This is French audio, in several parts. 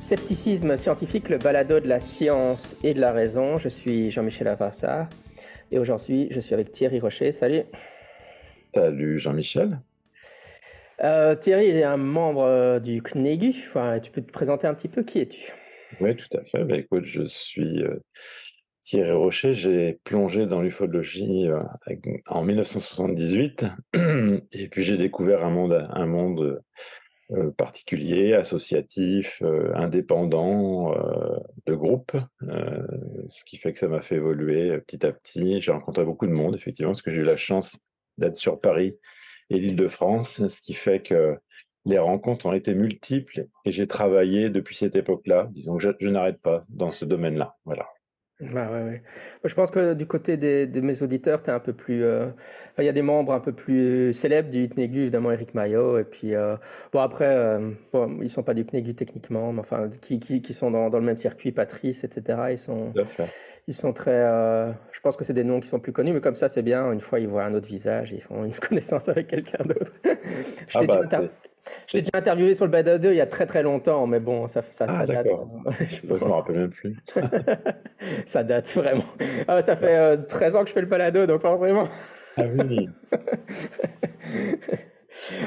Scepticisme scientifique, le balado de la science et de la raison. Je suis Jean-Michel Avassar et aujourd'hui je suis avec Thierry Rocher. Salut. Salut Jean-Michel. Thierry est un membre du CNEGU. Enfin, tu peux te présenter un petit peu, qui es-tu? Oui, tout à fait. Écoute, je suis Thierry Rocher. J'ai plongé dans l'ufologie en 1978 et puis j'ai découvert un monde particulier, associatif, indépendant, de groupe, ce qui fait que ça m'a fait évoluer petit à petit. J'ai rencontré beaucoup de monde, effectivement, parce que j'ai eu la chance d'être sur Paris et l'Île-de-France, ce qui fait que les rencontres ont été multiples et j'ai travaillé depuis cette époque-là. Disons que je n'arrête pas dans ce domaine-là. Voilà. Bah ouais, ouais. Moi, je pense que du côté de mes auditeurs, t'es un peu plus. Enfin, il y a des membres un peu plus célèbres du CNEGU, évidemment Eric Maillot, et puis bon après, bon, ils sont pas du CNEGU techniquement, mais enfin qui sont dans le même circuit, Patrice, etc. Tout à fait. Ils sont très. Je pense que c'est des noms qui sont plus connus, mais comme ça c'est bien. Une fois ils voient un autre visage, ils font une connaissance avec quelqu'un d'autre. Je Ah t'ai déjà, bah, je t'ai déjà interviewé sur le Balado il y a très très longtemps, mais bon, ah ça date, d'accord. je Je me pense. rappelle même plus. Ça date vraiment. Ah, ça fait 13 ans que je fais le balado, donc forcément. Ah oui.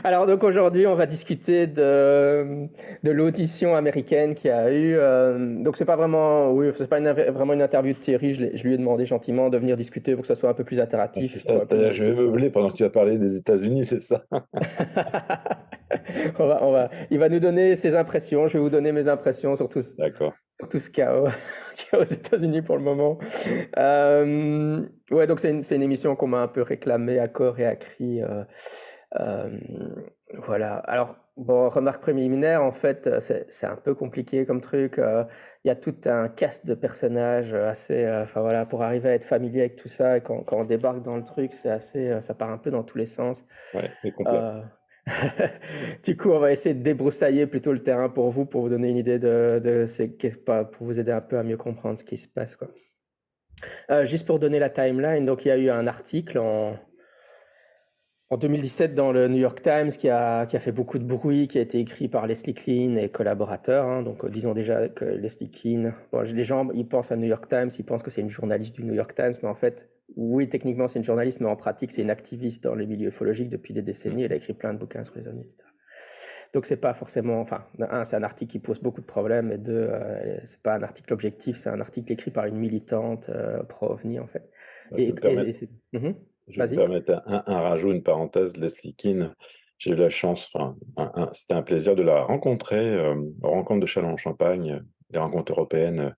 Alors donc aujourd'hui, on va discuter de l'audition américaine qu'il y a eu. Donc c'est pas vraiment, oui, c'est pas vraiment une interview de Thierry. Je lui ai demandé gentiment de venir discuter pour que ça soit un peu plus Ah, c'est interactif. ça, c'est-à-dire, je vais meubler pendant que tu vas parler des États-Unis, c'est ça? Il va nous donner ses impressions. Je vais vous donner mes impressions D'accord. sur tout ce qu'il y a, qu'il y a aux États-Unis pour le moment. Ouais, donc c'est une émission qu'on m'a un peu réclamée à corps et à cri. Euh, voilà. Alors, bon, remarque préliminaire, en fait, c'est un peu compliqué comme truc. Il y a tout un cast de personnages assez. Enfin voilà, pour arriver à être familier avec tout ça, et quand on débarque dans le truc, c'est assez. Ça part un peu dans tous les sens. Ouais, c'est complexe. Euh, Du coup, on va essayer de débroussailler plutôt le terrain pour vous donner une idée pour vous aider un peu à mieux comprendre ce qui se passe, quoi. Juste pour donner la timeline, donc il y a eu un article en 2017 dans le New York Times qui a fait beaucoup de bruit, qui a été écrit par Leslie Kean et collaborateurs, hein. Donc disons déjà que Leslie Kean, bon, les gens ils pensent à New York Times, ils pensent que c'est une journaliste du New York Times, mais en fait, oui, techniquement c'est une journaliste, mais en pratique c'est une activiste dans les milieux ufologiques depuis des décennies. Elle a écrit plein de bouquins sur les ovnis, etc. Donc c'est pas forcément, enfin, un, c'est un article qui pose beaucoup de problèmes, et deux, c'est pas un article objectif, c'est un article écrit par une militante pro-OVNI en fait. Je vais me permettre, C'est... Mhm. je vais me Vas-y. permettre un rajout, une parenthèse. Leslie Kean, j'ai eu la chance, enfin, c'était un plaisir de la rencontrer aux rencontres de Châlons-en-Champagne, les rencontres européennes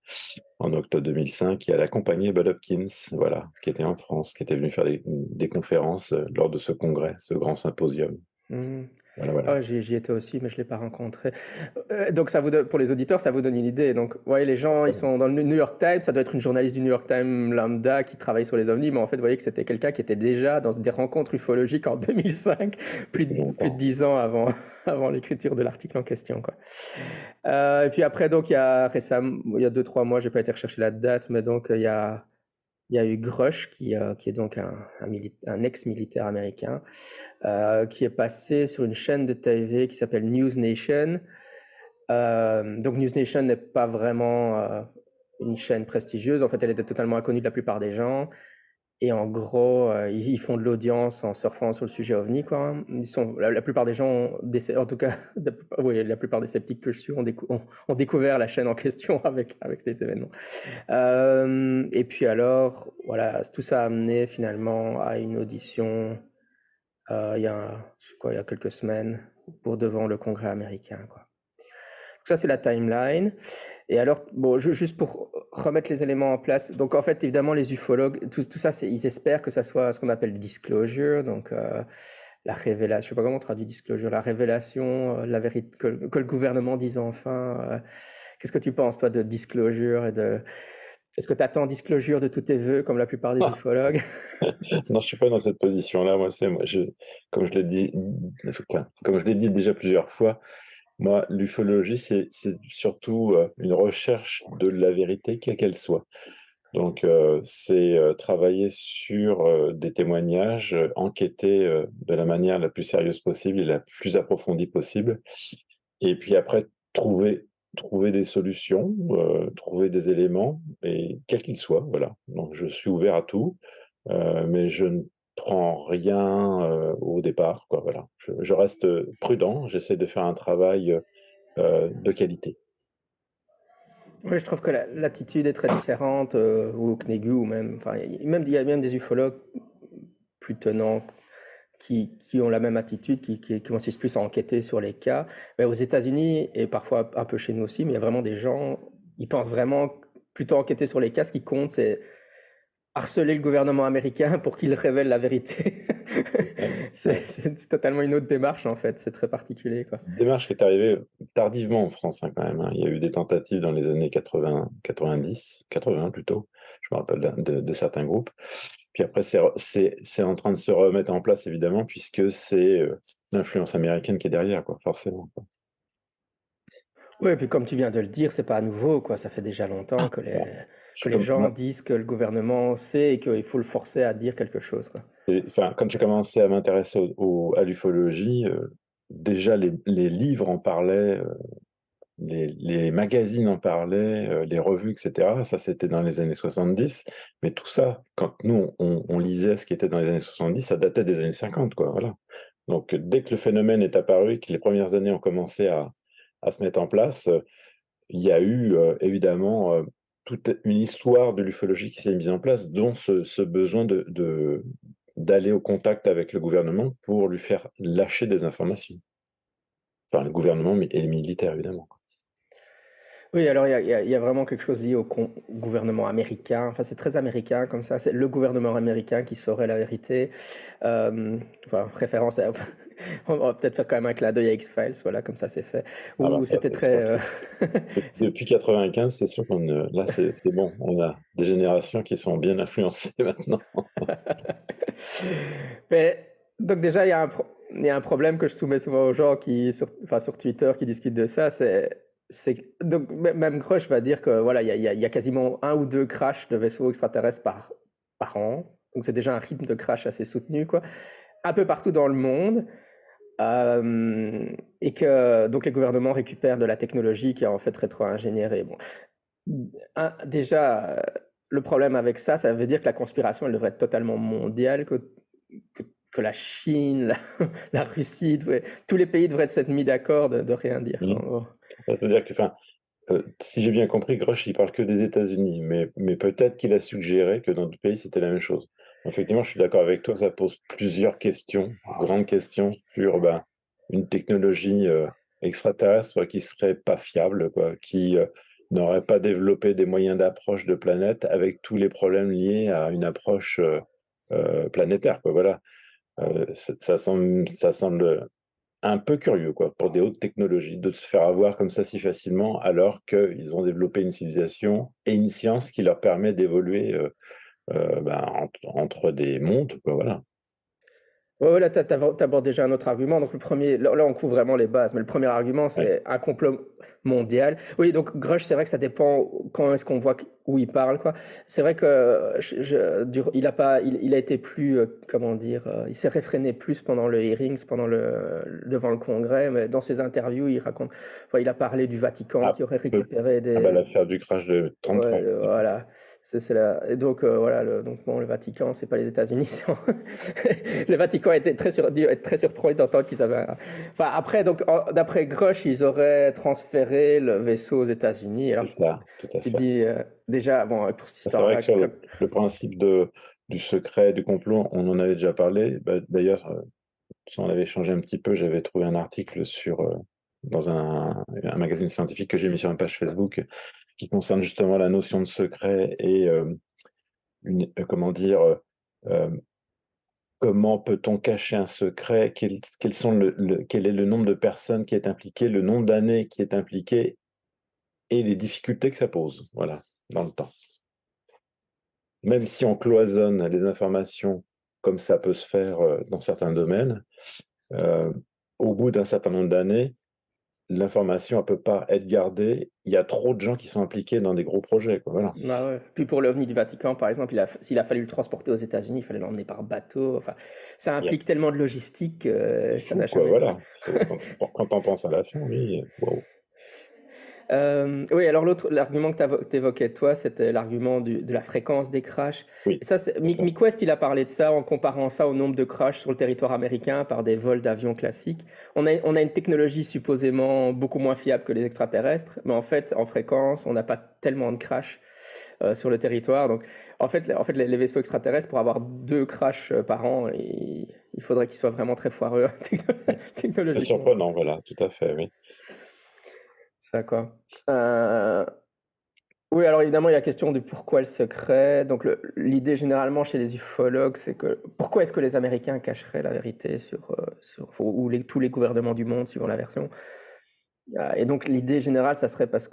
en octobre 2005, et elle accompagnait Bob Hopkins, voilà, qui était en France, qui était venu faire des conférences lors de ce congrès, ce grand symposium. Mhm. Voilà, voilà. Ah, j'y étais aussi, mais je l'ai pas rencontré. Donc pour les auditeurs, ça vous donne une idée. Donc, ouais, les gens, ils sont dans le New York Times. Ça doit être une journaliste du New York Times lambda qui travaille sur les ovnis, mais en fait, vous voyez que c'était quelqu'un qui était déjà dans des rencontres ufologiques en 2005, Depuis plus de longtemps. 10 ans avant, avant l'écriture de l'article en question, quoi. Et puis après, donc, il y a récemment, il y a 2, 3 mois, j'ai pas été rechercher la date, mais donc, il y a eu Grush, qui est donc un ex-militaire américain, qui est passé sur une chaîne de TV qui s'appelle News Nation. Donc News Nation n'est pas vraiment une chaîne prestigieuse. En fait, elle était totalement inconnue de la plupart des gens. Et en gros, ils font de l'audience en surfant sur le sujet OVNI, quoi, hein. La plupart des gens, en tout cas, oui, la plupart des sceptiques que je suis ont découvert la chaîne en question avec des événements. Et puis alors, voilà, tout ça a amené finalement à une audition il y a quelques semaines pour devant le Congrès américain, quoi. Donc ça, c'est la timeline. Et alors, bon, juste pour remettre les éléments en place. Donc, en fait, évidemment, les ufologues, tout ça, ils espèrent que ça soit ce qu'on appelle disclosure, donc la révélation, je sais pas comment on traduit disclosure, la révélation, la vérité, que le gouvernement dise enfin. Qu'est-ce que tu penses, toi, de disclosure Est-ce que tu attends disclosure de tous tes vœux, comme la plupart des ufologues? Non, je suis pas dans cette position-là. Comme je l'ai dit, enfin, comme je l'ai dit déjà plusieurs fois, moi, l'ufologie, c'est surtout une recherche de la vérité, quelle qu'elle soit. Donc, c'est travailler sur des témoignages, enquêter de la manière la plus sérieuse possible et la plus approfondie possible, et puis après trouver trouver des solutions, trouver des éléments et quels qu'ils soient, voilà. Donc je suis ouvert à tout, mais je ne prends rien, au départ, quoi, voilà. Je reste, prudent, j'essaie de faire un travail, de qualité. Oui, je trouve que l'attitude est très différente au CNEGU ou même, enfin, il y a même des ufologues plus tenants qui ont la même attitude, qui consiste plus à enquêter sur les cas. Mais aux États-Unis et parfois un peu chez nous aussi, mais il y a vraiment des gens, ils pensent vraiment plutôt enquêter sur les cas. Ce qui compte, c'est harceler le gouvernement américain pour qu'il révèle la vérité. Ouais, C'est ouais. c'est totalement une autre démarche en fait. C'est très particulier, quoi. Démarche qui est arrivée tardivement en France, hein, quand même, hein. Il y a eu des tentatives dans les années 80, 90, 80 plutôt, je me rappelle de certains groupes. Puis après, c'est en train de se remettre en place, évidemment, puisque c'est l'influence américaine qui est derrière, quoi, forcément, quoi. Oui, et puis comme tu viens de le dire, c'est pas nouveau, quoi. Ça fait déjà longtemps Voilà. que les gens disent que le gouvernement sait et qu'il faut le forcer à dire quelque chose, quoi. Enfin, quand j'ai commencé à m'intéresser à l'ufologie, déjà les livres en parlaient, les magazines en parlaient, les revues, etc. Ça, c'était dans les années 70. Mais tout ça, quand nous, on lisait ce qui était dans les années 70, ça datait des années 50, quoi, voilà. Donc, dès que le phénomène est apparu, que les premières années ont commencé à se mettre en place, il y a eu évidemment toute une histoire de l'ufologie qui s'est mise en place, dont ce besoin d'aller au contact avec le gouvernement pour lui faire lâcher des informations. Enfin, le gouvernement et les militaires, évidemment. Oui, alors il y a vraiment quelque chose lié au gouvernement américain. Enfin, c'est très américain comme ça. C'est le gouvernement américain qui saurait la vérité. Enfin, référence à... On va peut-être faire quand même un clin d'œil à X-Files, voilà, comme ça c'est fait. Ah bah Où ça, c'était c'est sûr très... que c'est- depuis 95, c'est sûr là, c'est bon, on a des générations qui sont bien influencées maintenant. Mais, donc déjà, il y a un problème que je soumets souvent aux gens enfin, sur Twitter qui discutent de ça, donc même Crush va dire que voilà, il y a quasiment un ou deux crashs de vaisseaux extraterrestres par an. Donc c'est déjà un rythme de crash assez soutenu, quoi. Un peu partout dans le monde. Et que donc les gouvernements récupèrent de la technologie qui est en fait rétro-ingénierée. Bon, déjà, le problème avec ça, ça veut dire que la conspiration, elle devrait être totalement mondiale, que, que la Chine, la Russie, tous les pays devraient s'être mis d'accord de rien dire, quoi, Mmh. en gros. C'est-à-dire que, enfin, si j'ai bien compris, Grush, il parle que des États-Unis, mais peut-être qu'il a suggéré que dans d'autres pays, c'était la même chose. Effectivement, je suis d'accord avec toi, ça pose plusieurs questions, grandes questions sur ben, une technologie extraterrestre qui serait pas fiable, quoi, qui n'aurait pas développé des moyens d'approche de planète avec tous les problèmes liés à une approche planétaire, quoi, voilà. Ça semble un peu curieux, quoi, pour des hautes technologies, de se faire avoir comme ça si facilement, alors qu'ils ont développé une civilisation et une science qui leur permet d'évoluer ben, entre des mondes, quoi, voilà. Ouais, ouais, là, tu abordes déjà un autre argument. Donc, le premier, là, on couvre vraiment les bases. Mais le premier argument, Ouais, c'est un complot mondial. Oui, donc Grush, c'est vrai que ça dépend quand est-ce qu'on voit où il parle, quoi. C'est vrai que il a pas, il a été plus, comment dire, il s'est réfréné plus pendant le hearings, devant le Congrès. Mais dans ses interviews, il raconte, enfin, il a parlé du Vatican ah, qui aurait récupéré ah bah, des, l'affaire du crash de ouais, 33. voilà. C'est et donc, voilà, donc bon, le Vatican, c'est pas les États-Unis. Le Vatican était dû être très surpris d'entendre qu'ils avaient. Enfin, après, donc, d'après Grosch, ils auraient transféré le vaisseau aux États-Unis. Alors, C'est ça, tout à tu te fait. dis, déjà, bon, pour cette C'est vrai histoire-là, que sur le principe du secret, du complot, on en avait déjà parlé. Bah, d'ailleurs, si on avait échangé un petit peu, j'avais trouvé un article dans un magazine scientifique que j'ai mis sur une page Facebook qui concerne justement la notion de secret et comment dire, euh, comment peut-on cacher un secret, quel est le nombre de personnes qui est impliqué, le nombre d'années qui est impliqué et les difficultés que ça pose, voilà, dans le temps. Même si on cloisonne les informations comme ça peut se faire dans certains domaines, euh, au bout d'un certain nombre d'années, l'information ne peut pas être gardée. Il y a trop de gens qui sont impliqués dans des gros projets, quoi, voilà. bah ouais. Puis pour l'OVNI du Vatican, par exemple, s'il a fallu le transporter aux États-Unis, il fallait l'emmener par bateau. Enfin, ça Il y a- implique tellement de logistique que C'est ça fou, n'a quoi, jamais. voilà. Quand on pense à la fin, oui, wow. Oui, alors l'argument que tu évoquais toi, c'était l'argument de la fréquence des crashs. Oui, Et ça, tout à fait. MiQuest, il a parlé de ça en comparant ça au nombre de crashs sur le territoire américain par des vols d'avions classiques. On a une technologie supposément beaucoup moins fiable que les extraterrestres, mais en fait, en fréquence, on n'a pas tellement de crashs sur le territoire. Donc, en fait les vaisseaux extraterrestres, pour avoir 2 crashs par an, il faudrait qu'ils soient vraiment très foireux C'est technologiquement, quoi. surprenant, voilà, tout à fait, oui. Ça, quoi. Euh, Oui, alors évidemment, il y a la question du pourquoi le secret. Donc l'idée généralement chez les ufologues, c'est que pourquoi est-ce que les Américains cacheraient la vérité ou tous les gouvernements du monde, suivant la version. Et donc l'idée générale, ça serait parce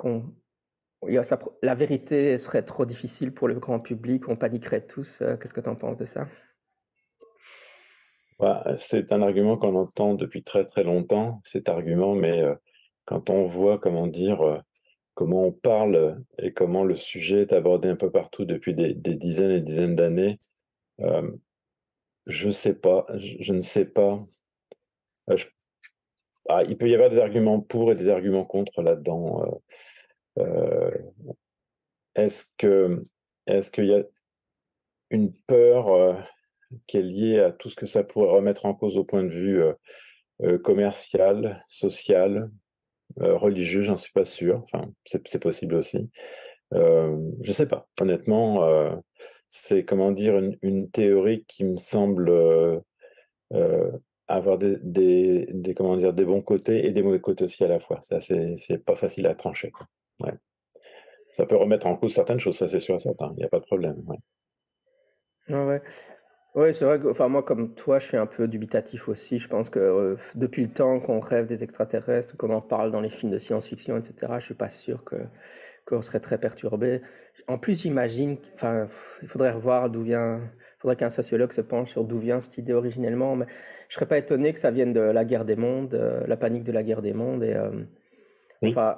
la vérité serait trop difficile pour le grand public, on paniquerait tous. Qu'est-ce que tu en penses de ça? Bah, c'est un argument qu'on entend depuis très très longtemps, cet argument, mais quand on voit, comment dire, comment on parle et comment le sujet est abordé un peu partout depuis des dizaines et dizaines d'années, euh, je sais pas, je ne sais pas. Il peut y avoir des arguments pour et des arguments contre là-dedans. Euh, est-ce que, est-ce qu'il y a une peur qui est liée à tout ce que ça pourrait remettre en cause au point de vue commercial, social, religieux, j'en suis pas sûr. Enfin, c'est possible aussi. Je sais pas. Honnêtement, c'est comment dire une théorie qui me semble euh, avoir comment dire des bons côtés et des mauvais côtés aussi à la fois. Ça, c'est pas facile à trancher, quoi. Ouais. Ça peut remettre en cause certaines choses, ça c'est sûr et certain. Il n'y a pas de problème. Ouais. Ah ouais. Ouais, c'est vrai que, enfin, moi, comme toi, je suis un peu dubitatif aussi. Je pense que depuis le temps qu'on rêve des extraterrestres, qu'on en parle dans les films de science-fiction, etc., je suis pas sûr qu'on serait très perturbé. En plus, j'imagine, enfin, il faudrait revoir d'où vient, il faudrait qu'un sociologue se penche sur d'où vient cette idée originellement, mais je serais pas étonné que ça vienne de la guerre des mondes, la panique de la guerre des mondes, et Oui. enfin,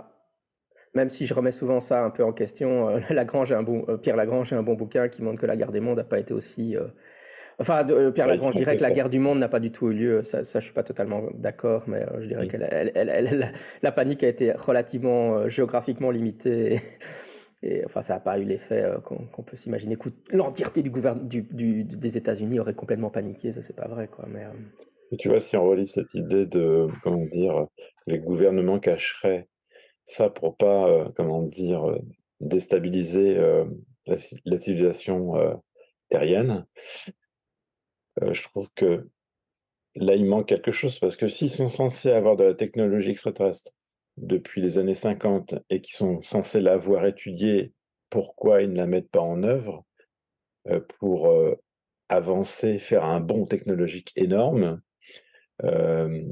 même si je remets souvent ça un peu en question, Pierre Lagrange a un bon bouquin qui montre que la guerre des mondes n'a pas été aussi enfin, Pierre Ouais, ils Lagrange sont dirait très que la forts. guerre du monde n'a pas du tout eu lieu. Ça, je suis pas totalement d'accord, mais je dirais Mm. que la panique a été relativement géographiquement limitée. Et, enfin, ça n'a pas eu l'effet qu'on peut s'imaginer. L'entièreté des États-Unis aurait complètement paniqué. Ça, c'est pas vrai, quoi. Mais Et tu vois, si on relie cette idée de, comment dire, que les gouvernements cacheraient ça pour pas, comment dire, déstabiliser la civilisation terrienne, je trouve que là, il manque quelque chose parce que s'ils sont censés avoir de la technologie extraterrestre depuis les années 50 et qui sont censés l'avoir étudiée, pourquoi ils ne la mettent pas en œuvre pour avancer, faire un bond technologique énorme euh,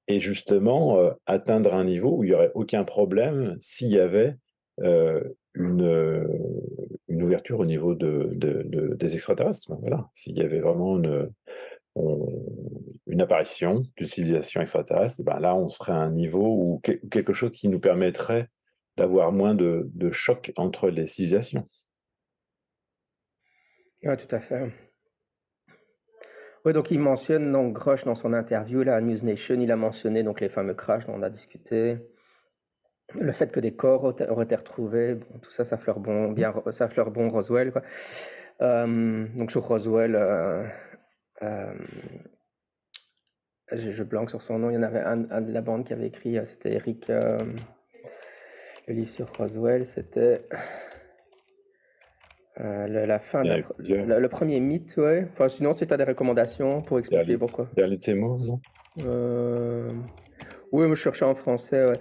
et justement atteindre un niveau où il n'y aurait aucun problème s'il y avait euh, une, euh, une ouverture au niveau des extraterrestres. Voilà. S'il y avait vraiment une apparition d'une civilisation extraterrestre, ben là, on serait à un niveau où quelque chose qui nous permettrait d'avoir moins de chocs entre les civilisations. ouais, tout à fait. Oui, donc il mentionne donc Grosh dans son interview là, à News Nation, il a mentionné donc les fameux crashs dont on a discuté. Le fait que des corps auraient été retrouvés, bon, tout ça, ça fleure bon Roswell, quoi. Donc sur Roswell, euh, je blanque sur son nom. Il y en avait un de la bande qui avait écrit, c'était Eric, le livre sur Roswell, c'était la fin de Il y en a eu plusieurs. le premier mythe, ouais. Enfin, sinon, si tu as des recommandations pour expliquer pourquoi. Derlit Temo, non? Euh, Oui, moi je cherchais en français, ouais.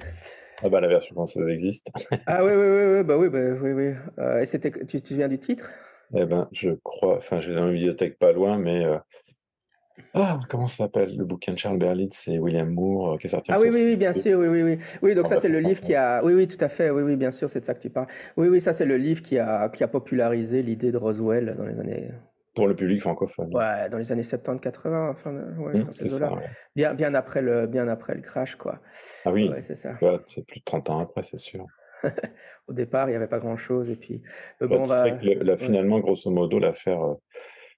Ah bah la version française existe. Ah oui, oui, oui, oui, bah oui, bah, oui, oui. Et tu te souviens du titre? Eh ben, je crois, enfin, j'ai dans une bibliothèque pas loin, mais comment ça s'appelle? Le bouquin de Charles Berlitz, c'est William Moore, qui est sorti en Ah oui, oui, oui, bien 62, sûr, oui, oui, oui. Oui, donc en ça, c'est version le livre française. qui a. Oui, oui, tout à fait. Oui, oui, bien sûr, c'est de ça que tu parles. Oui, oui, ça, c'est le livre qui a popularisé l'idée de Roswell dans les années. Pour le public francophone. Ouais, dans les années 70-80, enfin, ouais, dans C'est ces ça, eaux-là. ouais. Bien après le crash, quoi. Ah Ouais, oui, c'est ça. ouais, c'est plus de 30 ans après, c'est sûr. Au départ, il n'y avait pas grand-chose, et puis, Bah, bon, on tu sais va. que là, Ouais. finalement, grosso modo, l'affaire,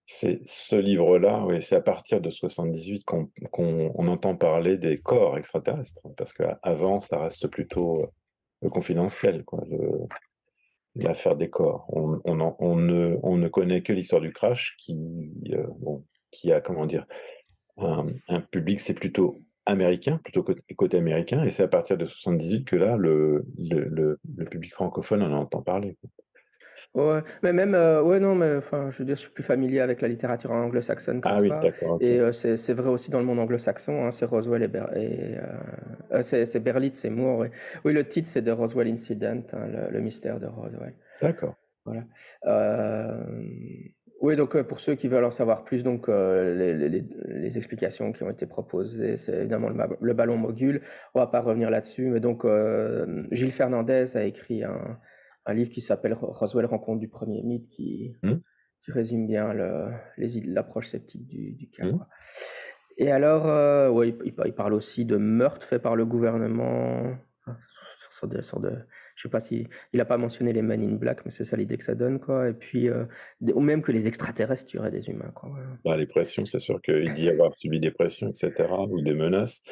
c'est ce livre-là, oui, c'est à partir de 78 qu'on on entend parler des corps extraterrestres, parce qu'avant, ça reste plutôt confidentiel, quoi, l'affaire des corps. On ne connaît que l'histoire du crash bon, qui a, comment dire, un public, c'est plutôt américain, plutôt côté américain, et c'est à partir de 78 que là, le public francophone en entend parler. Ouais, mais même, ouais, non, mais enfin, je veux dire, je suis plus familier avec la littérature anglo-saxonne que Ah oui, toi. d'accord, ok. Et c'est vrai aussi dans le monde anglo-saxon, hein, c'est Roswell c'est Berlitz et Moore. Ouais. Oui, le titre, c'est The Roswell Incident, hein, le mystère de Roswell. D'accord. Voilà. Euh, oui, donc pour ceux qui veulent en savoir plus, donc les explications qui ont été proposées, c'est évidemment le ballon mogul. On va pas revenir là-dessus, mais donc Gilles Fernandez a écrit un livre qui s'appelle Roswell rencontre du premier mythe Hmm, qui résume bien l'approche sceptique du cas, hmm. quoi. Et alors, ouais, il parle aussi de meurtres faits par le gouvernement, enfin, je sais pas si il a pas mentionné les Men in Black, mais c'est ça l'idée que ça donne, quoi. Et puis, ou même que les extraterrestres tueraient des humains, quoi. Ouais. Bah, les pressions, c'est sûr qu'il dit avoir subi des pressions, etc., ou des menaces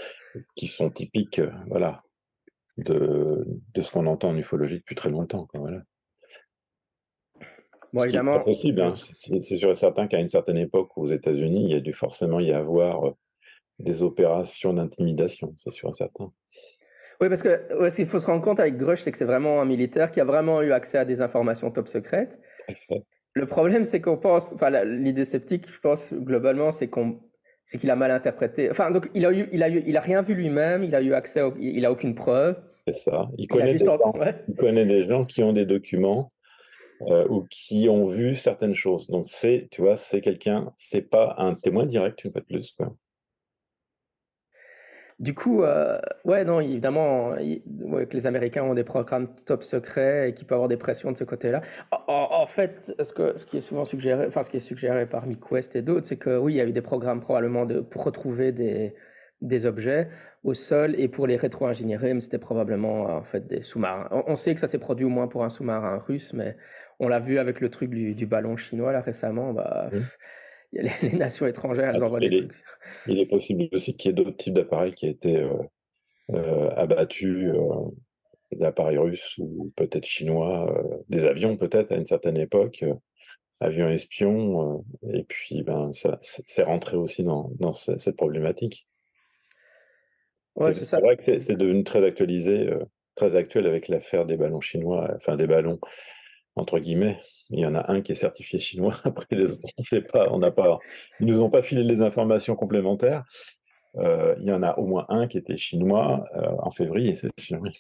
qui sont typiques, voilà, de ce qu'on entend en ufologie depuis très longtemps, quoi, voilà. Bon, Ce qui est pas évidemment, possible, hein. C'est sûr et certain qu'à une certaine époque, aux États-Unis, il y a dû forcément y avoir des opérations d'intimidation, c'est sûr et certain. oui, parce que ouais, ce qu'il faut se rendre compte avec Grush, c'est que c'est vraiment un militaire qui a vraiment eu accès à des informations top secrètes. Tout à fait. Le problème, c'est qu'on pense, enfin, l'idée sceptique, je pense, globalement, c'est qu'il a mal interprété. Enfin, donc, il a rien vu lui-même, il a eu accès, il a aucune preuve. C'est ça. Il a juste, ouais. Il connaît des gens qui ont des documents ou qui ont vu certaines choses. Donc tu vois, c'est quelqu'un, c'est pas un témoin direct, une fois de plus, quoi. Du coup, ouais, non, évidemment, ouais, que les Américains ont des programmes top secrets et qu'il peut y avoir des pressions de ce côté-là. En fait, ce qui est souvent suggéré, enfin, ce qui est suggéré par Mick West et d'autres, c'est que oui, il y a eu des programmes probablement pour retrouver des objets au sol et pour les rétro-ingénierer, mais c'était probablement en fait des sous-marins. On sait que ça s'est produit au moins pour un sous-marin russe, mais on l'a vu avec le truc du ballon chinois là récemment. Bah, Mm. les nations étrangères, elles envoient des trucs. Il est possible aussi qu'il y ait d'autres types d'appareils qui aient été abattus, des appareils russes ou peut-être chinois, des avions peut-être à une certaine époque, avions espions, et puis ben, c'est rentré aussi dans cette problématique. Ouais, c'est C'est ça. vrai que c'est devenu très actualisé, très actuel avec l'affaire des ballons chinois, enfin des ballons entre guillemets. Il y en a un qui est certifié chinois, après les autres, on ne sait pas, ils nous ont pas filé les informations complémentaires. Il y en a au moins un qui était chinois en février, c'est sûr. Oui.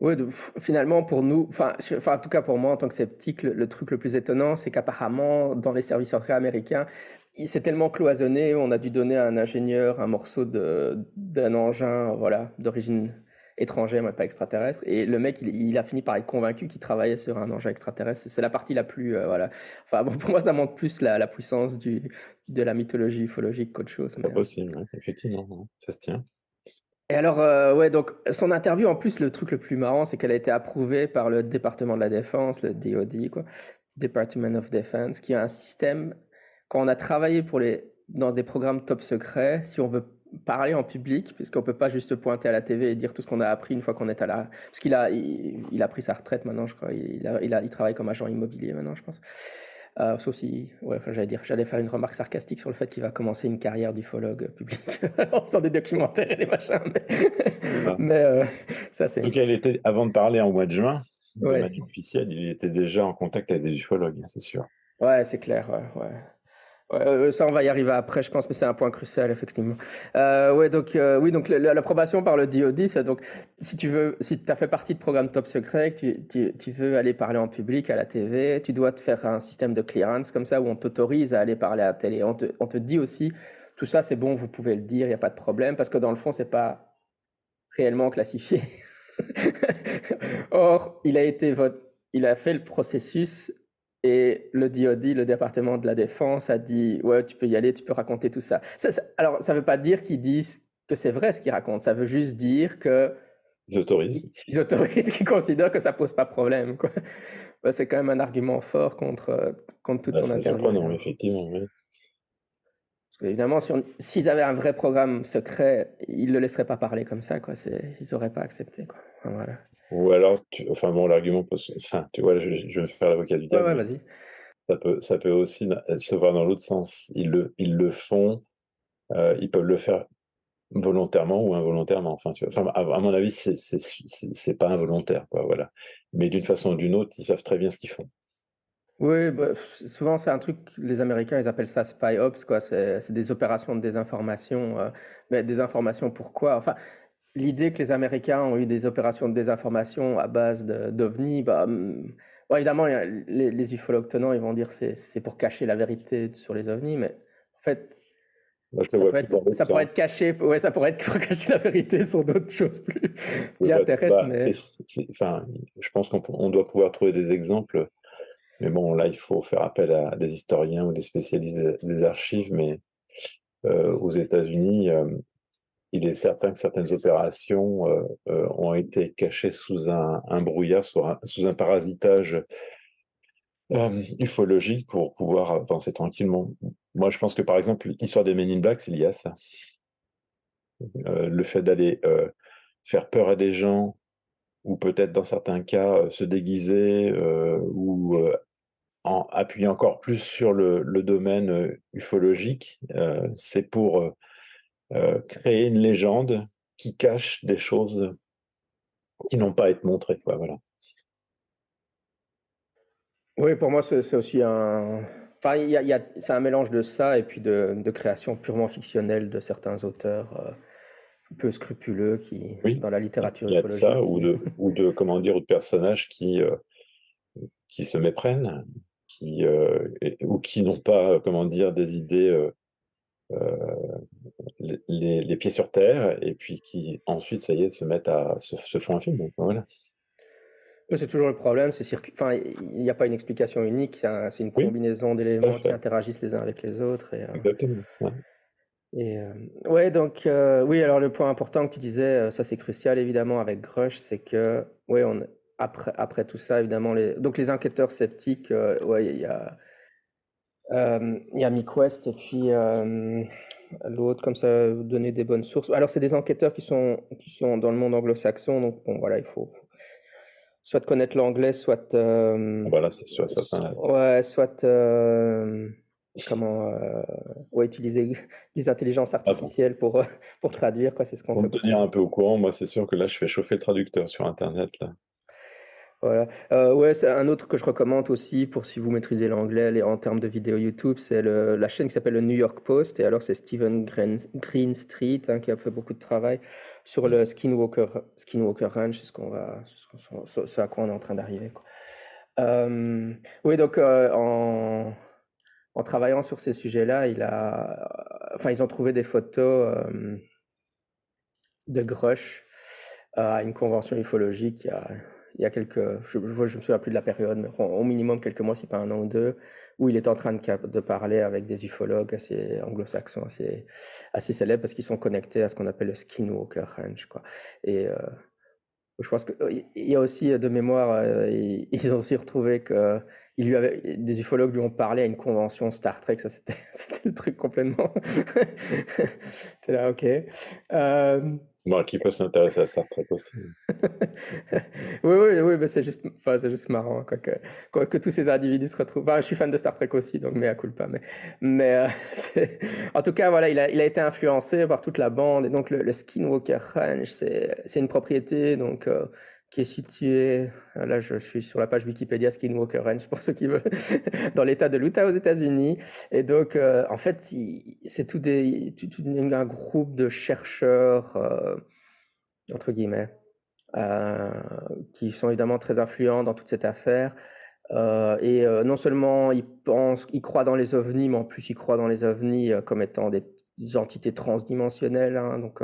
Oui, finalement, pour nous, enfin, en tout cas pour moi, en tant que sceptique, le truc le plus étonnant, c'est qu'apparemment, dans les services secrets américains, c'est tellement cloisonné, on a dû donner à un ingénieur un morceau d'un engin, voilà, d'origine étrangère, mais pas extraterrestre. Et le mec, il a fini par être convaincu qu'il travaillait sur un engin extraterrestre. C'est la partie la plus, voilà. Enfin, bon, pour moi, ça montre plus la puissance de la mythologie ufologique qu'autre chose. C'est pas possible, ouais, effectivement, ouais, ça se tient. Et alors, ouais, donc son interview, en plus, le truc le plus marrant, c'est qu'elle a été approuvée par le département de la Défense, le DoD, quoi, Department of Defense, qui a un système, quand on a travaillé dans des programmes top secrets, si on veut parler en public, puisqu'on peut pas juste pointer à la TV et dire tout ce qu'on a appris une fois qu'on est à la... Parce il a pris sa retraite maintenant, je crois, il travaille comme agent immobilier maintenant, je pense. Sauf si, ouais, enfin, j'allais faire une remarque sarcastique sur le fait qu'il va commencer une carrière d'ufologue public en faisant des documentaires et des machins. Ah. Mais ça, c'est. Donc, avant de parler en mois de juin, de Ouais, manière officielle, il était déjà en contact avec des ufologues, c'est sûr. ouais, c'est clair. Ouais, ouais. Ouais, ça, on va y arriver après, je pense, mais c'est un point crucial, effectivement. Ouais, donc, oui, donc l'approbation par le DoD, c'est donc, si tu as fait partie de programme top secret, que tu veux aller parler en public à la TV, tu dois te faire un système de clearance comme ça où on t'autorise à aller parler à la télé. On te dit aussi, tout ça, c'est bon, vous pouvez le dire, il n'y a pas de problème, parce que dans le fond, c'est pas réellement classifié. Or, il a fait le processus et le DoD, le département de la Défense, a dit ouais, tu peux y aller, tu peux raconter tout ça. Alors, ça veut pas dire qu'ils disent que c'est vrai ce qu'ils racontent. Ça veut juste dire que Ils autorisent. ils autorisent, qu'ils considèrent que ça pose pas de problème, quoi. Bah, c'est quand même un argument fort contre toute Ah, son c'est interview. surprenant, effectivement. Oui. Évidemment, s'ils avaient un vrai programme secret, ils le laisseraient pas parler comme ça, quoi. Ils auraient pas accepté, quoi. Enfin, voilà. Ou alors, enfin bon, l'argument enfin, tu vois, je vais me faire l'avocat du Ouais, diable, ouais, mais vas-y. ça peut aussi se voir dans l'autre sens. Ils le font, ils peuvent le faire volontairement ou involontairement. Enfin, tu vois, enfin, à mon avis, c'est pas involontaire, quoi, voilà. Mais d'une façon ou d'une autre, ils savent très bien ce qu'ils font. Oui, bah, souvent c'est un truc, les Américains, ils appellent ça spy ops, quoi. C'est des opérations de désinformation. Mais désinformation pourquoi? Enfin, l'idée que les Américains ont eu des opérations de désinformation à base d'OVNI, bah, bon, évidemment, les ufologues tenants, ils vont dire c'est pour cacher la vérité sur les OVNI, mais en fait, Moi, je le vois plus dans l'autre ça pourrait sens. être caché, ouais, ça pourrait être pour cacher la vérité sur d'autres choses plus terrestres, Bah, mais enfin, je pense qu'on doit pouvoir trouver des exemples. Mais bon, là, il faut faire appel à des historiens ou des spécialistes des archives. Mais aux États-Unis, il est certain que certaines opérations ont été cachées sous un brouillard, sous un parasitage ufologique pour pouvoir avancer tranquillement. Moi, je pense que, par exemple, l'histoire des Men in Black, c'est lié à ça. Le fait d'aller faire peur à des gens, ou peut-être dans certains cas se déguiser, ou appuyer encore plus sur le domaine ufologique, c'est pour créer une légende qui cache des choses qui n'ont pas à être montrées, quoi, voilà. oui, pour moi, c'est aussi un. Enfin, c'est un mélange de ça et puis de création purement fictionnelle de certains auteurs peu scrupuleux Oui, dans la il littérature y a de ça, ufologique. ou de comment dire, ou de personnages qui se méprennent, ou qui n'ont pas, comment dire, des idées, les pieds sur terre, et puis qui ensuite, ça y est, se font un film. Donc, voilà. Mais c'est toujours le problème, enfin, il n'y a pas une explication unique, c'est une Oui, combinaison tout à d'éléments qui fait, interagissent les uns avec les autres. exactement. Ouais. Ouais, donc oui, alors le point important que tu disais, ça c'est crucial évidemment avec Grush, c'est que ouais, après tout ça, évidemment, donc les enquêteurs sceptiques, ouais, il y a Mick West et puis l'autre, comme ça, donner des bonnes sources. Alors, c'est des enquêteurs qui sont dans le monde anglo-saxon, donc bon, voilà, il faut soit connaître l'anglais, soit, Voilà, c'est sûr, certain. ouais, soit, comment, ouais, utiliser les intelligences Ah, pour, artificielles pour traduire, quoi, c'est ce qu'on pour fait me tenir beaucoup. un peu au courant, moi, c'est sûr que là, je fais chauffer le traducteur sur Internet, là. Voilà. Ouais, c'est un autre que je recommande aussi pour si vous maîtrisez l'anglais en termes de vidéos YouTube, c'est la chaîne qui s'appelle le New York Post. Et alors, c'est Stephen Greenstreet hein, qui a fait beaucoup de travail sur le Skinwalker Ranch. C'est ce à quoi on est en train d'arriver, quoi. Oui, donc en travaillant sur ces sujets-là, enfin, ils ont trouvé des photos de Grush à une convention ufologique il y a quelques, je me souviens plus de la période, mais au minimum quelques mois, si pas un an ou deux, où il est en train de parler avec des ufologues assez anglo-saxons, assez célèbres, parce qu'ils sont connectés à ce qu'on appelle le Skinwalker Ranch, quoi. Et je pense qu'il y a aussi de mémoire, ils ont aussi retrouvé que des ufologues lui ont parlé à une convention Star Trek, ça c'était c'était le truc complètement. T'es là, ok. Bon, qui peut s'intéresser à Star Trek aussi. Oui, oui, oui, mais enfin, c'est juste marrant que tous ces individus se retrouvent. Enfin, je suis fan de Star Trek aussi, donc mea culpa. Mais en tout cas, voilà, il a été influencé par toute la bande. Et donc, le Skinwalker Ranch, c'est une propriété donc, qui est située. Là, je suis sur la page Wikipédia Skinwalker Ranch pour ceux qui veulent, dans l'État de l'Utah aux États-Unis. Et donc, en fait, c'est un groupe de chercheurs, entre guillemets euh, qui sont évidemment très influents dans toute cette affaire. Non seulement ils croient dans les ovnis, mais en plus ils croient dans les ovnis comme étant des entités transdimensionnelles. Hein, donc,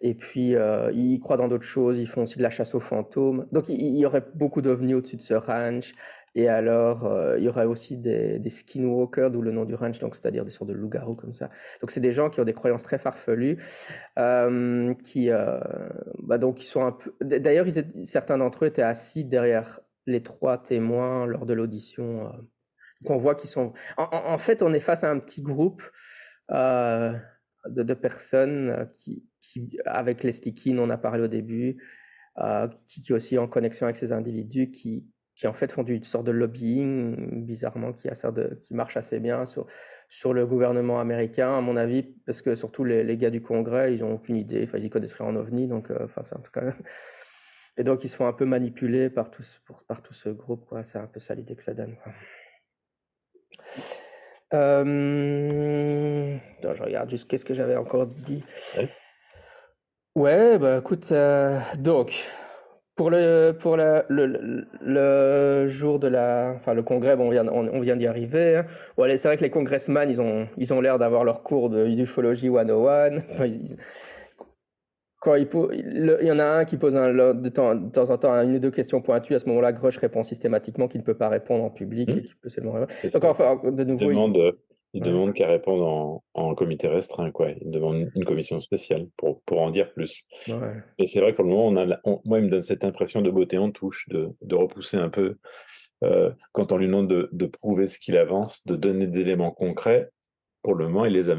et puis ils croient dans d'autres choses, ils font aussi de la chasse aux fantômes. Donc il y aurait beaucoup d'ovnis au-dessus de ce ranch. Et alors, il y aurait aussi des skinwalkers, d'où le nom du ranch, donc c'est-à-dire des sortes de loups-garous comme ça. Donc c'est des gens qui ont des croyances très farfelues, qui, donc ils sont un peu. D'ailleurs, certains d'entre eux étaient assis derrière les trois témoins lors de l'audition. Donc on voit qu'ils sont. En fait, on est face à un petit groupe euh, de personnes avec les sticky dont on a parlé au début, qui aussi en connexion avec ces individus qui en fait font une sorte de lobbying, bizarrement, qui marche assez bien sur le gouvernement américain, à mon avis, parce que surtout les gars du Congrès, ils n'ont aucune idée, enfin, ils connaissent rien en ovni, donc, enfin, c'est en tout cas. Et donc, ils se font un peu manipuler par tout ce groupe, quoi. C'est un peu ça l'idée que ça donne, quoi. Attends, je regarde juste qu'est-ce que j'avais encore dit. Ouais. Ouais, bah écoute, donc, pour le jour de enfin, le congrès, bon, on vient d'y arriver, hein. Bon, allez, c'est vrai que les congressmen, ils ont l'air d'avoir leur cours de ufologie 101. Enfin, quand il y en a un qui pose de temps en temps une ou deux questions pointues, à ce moment-là, Grush répond systématiquement qu'il ne peut pas répondre en public et qu'il peut seulement répondre. C'est Donc, ça. enfin, de Il nouveau, demande, il ouais, demande qu'à répondre en comité restreint, quoi. Il demande une commission spéciale pour en dire plus. ouais. Et c'est vrai que pour le moment, moi, il me donne cette impression de beauté en touche, de repousser un peu. Quand on lui demande de prouver ce qu'il avance, de donner des éléments concrets, pour le moment, il les a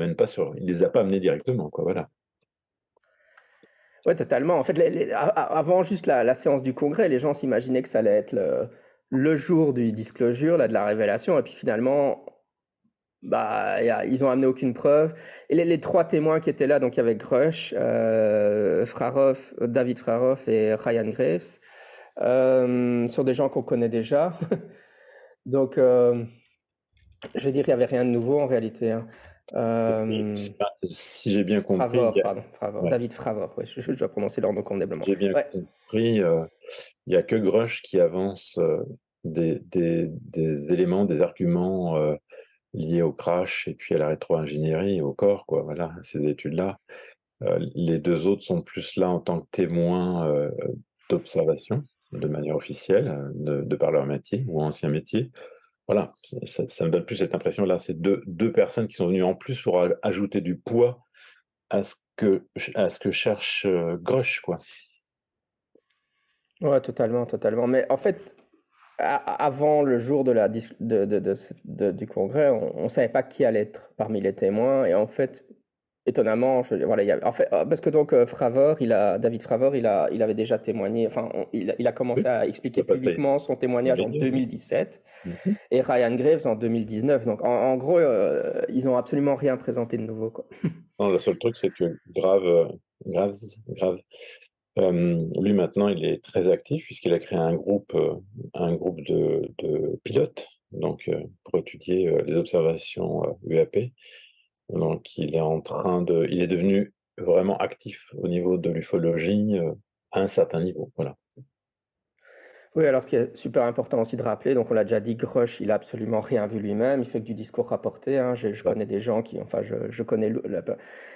pas amenés directement, quoi. Voilà. Ouais, totalement. En fait, avant juste la séance du congrès, les gens s'imaginaient que ça allait être le jour du disclosure, là, de la révélation, et puis finalement, bah, ils ont amené aucune preuve. Et les trois témoins qui étaient là, donc il y avait Grush, David Frarov et Ryan Graves, sont des gens qu'on connaît déjà. Donc, je veux dire, il n'y avait rien de nouveau en réalité, hein. Si j'ai bien compris, Fravor, pardon, Fravor, ouais, David Fravor, ouais, je dois prononcer leur nom convenablement. j'ai bien Ouais. compris, il y a que Grush qui avance des éléments, des arguments liés au crash et puis à la rétro-ingénierie, au corps, quoi. Voilà, ces études-là. Les deux autres sont plus là en tant que témoins d'observation, de manière officielle, de par leur métier ou ancien métier. Voilà, ça me donne plus cette impression-là. C'est deux personnes qui sont venues en plus pour ajouter du poids à ce que cherche Grush, quoi. Ouais, totalement, totalement. Mais en fait, avant le jour de du congrès, on ne savait pas qui allait être parmi les témoins. Et en fait, étonnamment, voilà, en fait, parce que donc David Fravor, il avait déjà témoigné, enfin, il a commencé Oui, à ça expliquer peut être publiquement son les témoignage en médias, oui. 2017 Mhm. et Ryan Graves en 2019. Donc, en gros, ils ont absolument rien présenté de nouveau, quoi. Non, le seul truc, c'est que Grave, lui maintenant, il est très actif puisqu'il a créé un groupe de pilotes, donc pour étudier les observations UAP. Donc, il est devenu vraiment actif au niveau de l'ufologie à un certain niveau. Voilà. Oui, alors ce qui est super important aussi de rappeler, donc on l'a déjà dit, Grush, il a absolument rien vu lui-même, il fait que du discours rapporté, hein. Je Ouais. connais des gens enfin, je connais,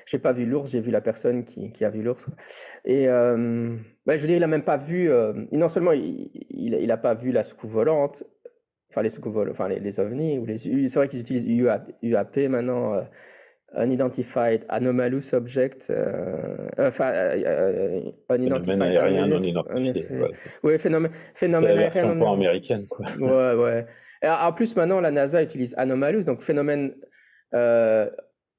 j'ai pas vu l'ours, j'ai vu la personne qui a vu l'ours. Et ouais, je veux dire, il a même pas vu, non seulement il a pas vu la soucoupe volante, enfin les soucoupes volantes, enfin les ovnis, c'est vrai qu'ils utilisent UAP maintenant, Unidentified Anomalous Object, Phénomène Unidentified aérien non Anomalous, en identifié. effet. Voilà. Oui, C'est la phénomène aérien version pas non. américaine, quoi. Ouais, ouais. Et en plus, maintenant, la NASA utilise Anomalous, donc phénomènes euh,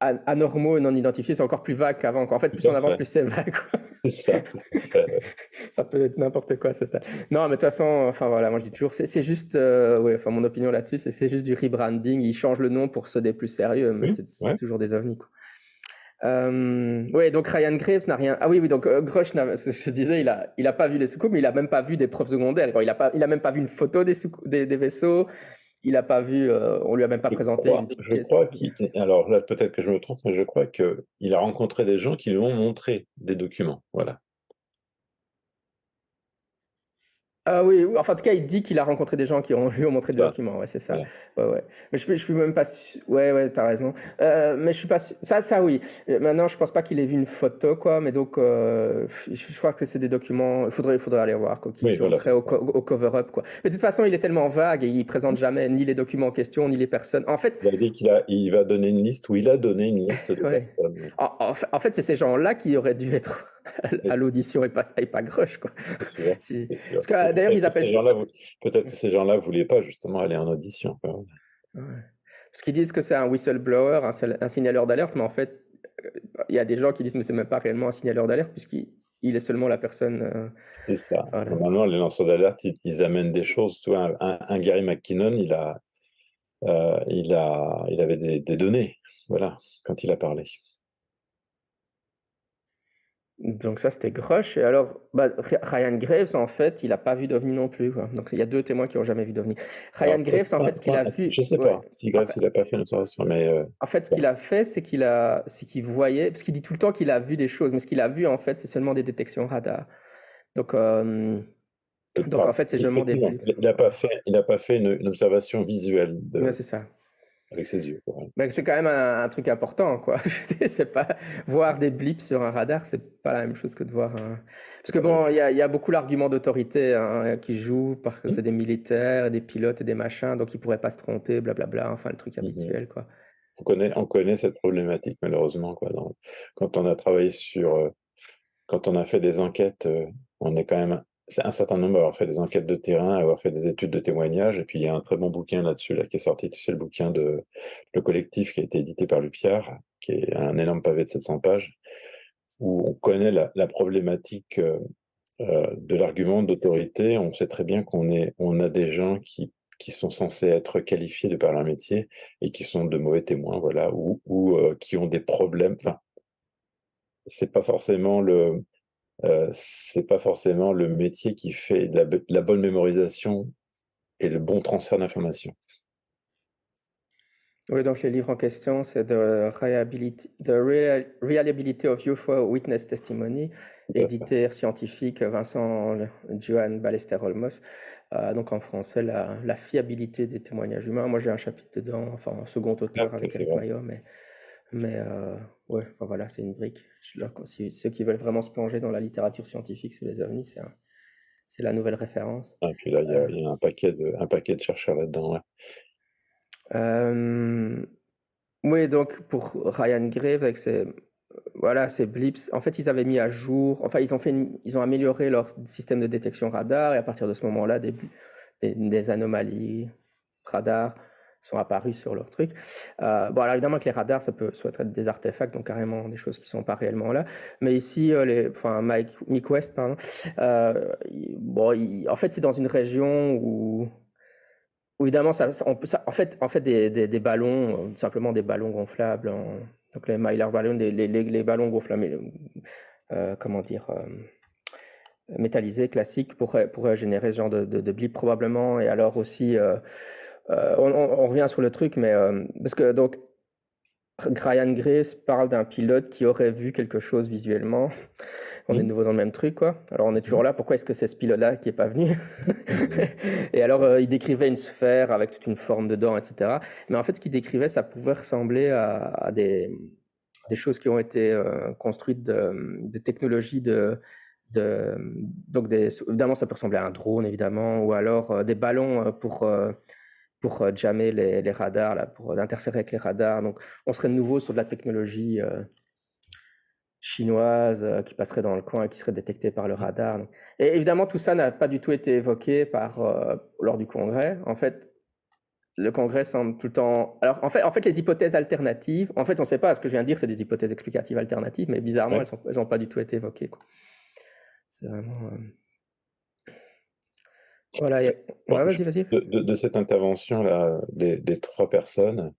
anormaux non identifiés, c'est encore plus vague qu'avant, quoi. En fait, plus Tout on à avance, fait. plus c'est vague, quoi. C'est ça, tout à fait. Ouais. Ça peut être n'importe quoi à ce stade. Non, mais de toute façon, enfin voilà, moi je dis toujours, c'est juste, ouais, enfin mon opinion là-dessus, c'est juste du rebranding. Ils changent le nom pour se des plus sérieux, mais Oui, c'est ouais. toujours des ovnis, quoi. Oui, donc Ryan Graves n'a rien. Ah oui, oui, donc Grush, je disais, il a pas vu les soucoupes, mais il a même pas vu des preuves secondaires, quoi. Il a même pas vu une photo des vaisseaux. Il a pas vu, on lui a même pas présenté une Je pièce. crois alors là, peut-être que je me trompe, mais je crois qu'il a rencontré des gens qui lui ont montré des documents. Voilà. Ah oui, oui, enfin, en tout cas, il dit qu'il a rencontré des gens qui lui ont montré des Ça, documents, ouais, c'est ça. voilà. Ouais, ouais. Mais je suis même pas sûr. Ouais, ouais, t'as raison. Mais je suis pas sûr. Ça, oui. Maintenant, je pense pas qu'il ait vu une photo, quoi. Mais donc, je crois que c'est des documents. Il faudrait aller voir, quoi, Oui, qui ont voilà, trait c'est ça. au cover-up, quoi. Mais de toute façon, il est tellement vague et il présente jamais ni les documents en question, ni les personnes. En fait, Il a dit il va donner une liste, ou il a donné une liste de ouais. personnes. En fait, c'est ces gens-là qui auraient dû être à Oui, l'audition et pas Grush, quoi. c'est sûr, Si... c'est sûr. Parce que d'ailleurs, Peut-être ils que appellent ces ça. gens-là, peut-être que ces gens-là voulaient pas justement aller en audition, quoi. Ouais. Parce qu'ils disent que c'est un whistleblower, un signaleur d'alerte, mais en fait, il y a des gens qui disent mais c'est même pas réellement un signaleur d'alerte puisqu'il est seulement la personne. C'est ça. Voilà. Normalement, les lanceurs d'alerte, ils amènent des choses. Tu vois, un Gary McKinnon, il avait des données, voilà, quand il a parlé. Donc ça, c'était Grush. Et alors, Ryan Graves, en fait, il n'a pas vu d'OVNI non plus, quoi. Donc il y a 2 témoins qui n'ont jamais vu d'OVNI. Alors, Ryan Graves, en fait, ce qu'il a je vu, sais ouais. pas si Graves, il n'a pas fait une observation, mais En fait, ce qu'il a fait, c'est qu'il voyait, parce qu'il dit tout le temps qu'il a vu des choses, mais ce qu'il a vu, en fait, c'est seulement des détections radar. Donc, en fait, c'est seulement des effectivement, blips. il n'a pas fait une observation visuelle Ouais, c'est ça. avec ses yeux, quoi. Mais c'est quand même un truc important, quoi. C'est pas voir des blips sur un radar, c'est pas la même chose que de voir un. Parce que bon, il y a beaucoup l'argument d'autorité hein, qui joue parce que c'est des militaires, des pilotes et des machins, donc ils pourraient pas se tromper, blablabla. Enfin, le truc habituel, quoi. On connaît cette problématique, malheureusement, quoi. Quand on a travaillé quand on a fait des enquêtes, on est quand même c'est un certain nombre à avoir fait des enquêtes de terrain, à avoir fait des études de témoignages, et puis il y a un très bon bouquin là-dessus, là, qui est sorti, tu sais, le bouquin de Le Collectif, qui a été édité par Lupierre, qui est un énorme pavé de 700 pages, où on connaît la problématique de l'argument d'autorité. On sait très bien on a des gens qui sont censés être qualifiés de par leur métier et qui sont de mauvais témoins, voilà, ou qui ont des problèmes. Enfin, c'est pas forcément c'est pas forcément le métier qui fait de la bonne mémorisation et le bon transfert d'informations. Oui, donc les livres en question, c'est Reliability of UFO Witness Testimony, Tout à fait. éditeur scientifique Vincent Johan Ballester-Olmos. Donc en français, la fiabilité des témoignages humains. Moi, j'ai un chapitre dedans, enfin en second auteur avec C'est Eric vrai. Maillot, mais ouais, enfin voilà, c'est une brique. Ceux qui veulent vraiment se plonger dans la littérature scientifique sur les ovnis, c'est la nouvelle référence. Et puis là, il y a un paquet de chercheurs là-dedans. Ouais. Oui, donc pour Ryan Graves avec ses blips, en fait, ils avaient mis à jour, enfin, ils ont amélioré leur système de détection radar et à partir de ce moment-là, des anomalies radar sont apparues sur leur truc. Bon, alors évidemment que les radars, ça peut soit être des artefacts, donc carrément des choses qui sont pas réellement là. Mais ici, Mick West, pardon, en fait, c'est dans une région où évidemment, en fait des ballons, simplement des ballons gonflables, donc les Mylar ballons, les ballons gonflables, comment dire, métallisés, classiques, pourraient générer ce genre de blip probablement. Et alors aussi, on revient sur le truc, mais parce que donc, Ryan Grace parle d'un pilote qui aurait vu quelque chose visuellement. On est de nouveau dans le même truc, quoi. Alors on est toujours là, pourquoi est-ce que c'est ce pilote-là qui n'est pas venu? Et alors il décrivait une sphère avec toute une forme dedans, etc. Mais en fait, ce qu'il décrivait, ça pouvait ressembler à des choses qui ont été construites de technologies donc évidemment, ça peut ressembler à un drone, évidemment, ou alors des ballons pour jammer les radars, là, pour interférer avec les radars. Donc, on serait de nouveau sur de la technologie chinoise qui passerait dans le coin et qui serait détectée par le radar. Donc. Et évidemment, tout ça n'a pas du tout été évoqué lors du Congrès. En fait, le Congrès semble tout le temps. Alors, en fait, les hypothèses alternatives, en fait, on ne sait pas, ce que je viens de dire, c'est des hypothèses explicatives alternatives, mais bizarrement, Ouais. elles n'ont pas du tout été évoquées, quoi. C'est vraiment. Voilà. Bon, Ouais, vas-y, vas-y. de cette intervention-là, des 3 personnes,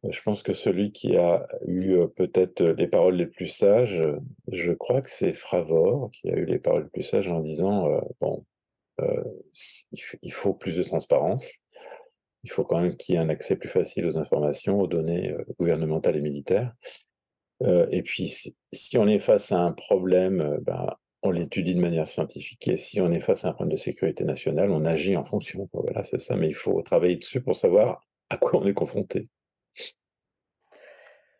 je pense que celui qui a eu peut-être les paroles les plus sages, je crois que c'est Fravor qui a eu les paroles les plus sages en disant bon, il faut plus de transparence, il faut quand même qu'il y ait un accès plus facile aux informations, aux données gouvernementales et militaires. Et puis, si on est face à un problème, on l'étudie de manière scientifique. Et si on est face à un problème de sécurité nationale, on agit en fonction. Voilà, c'est ça. Mais il faut travailler dessus pour savoir à quoi on est confronté.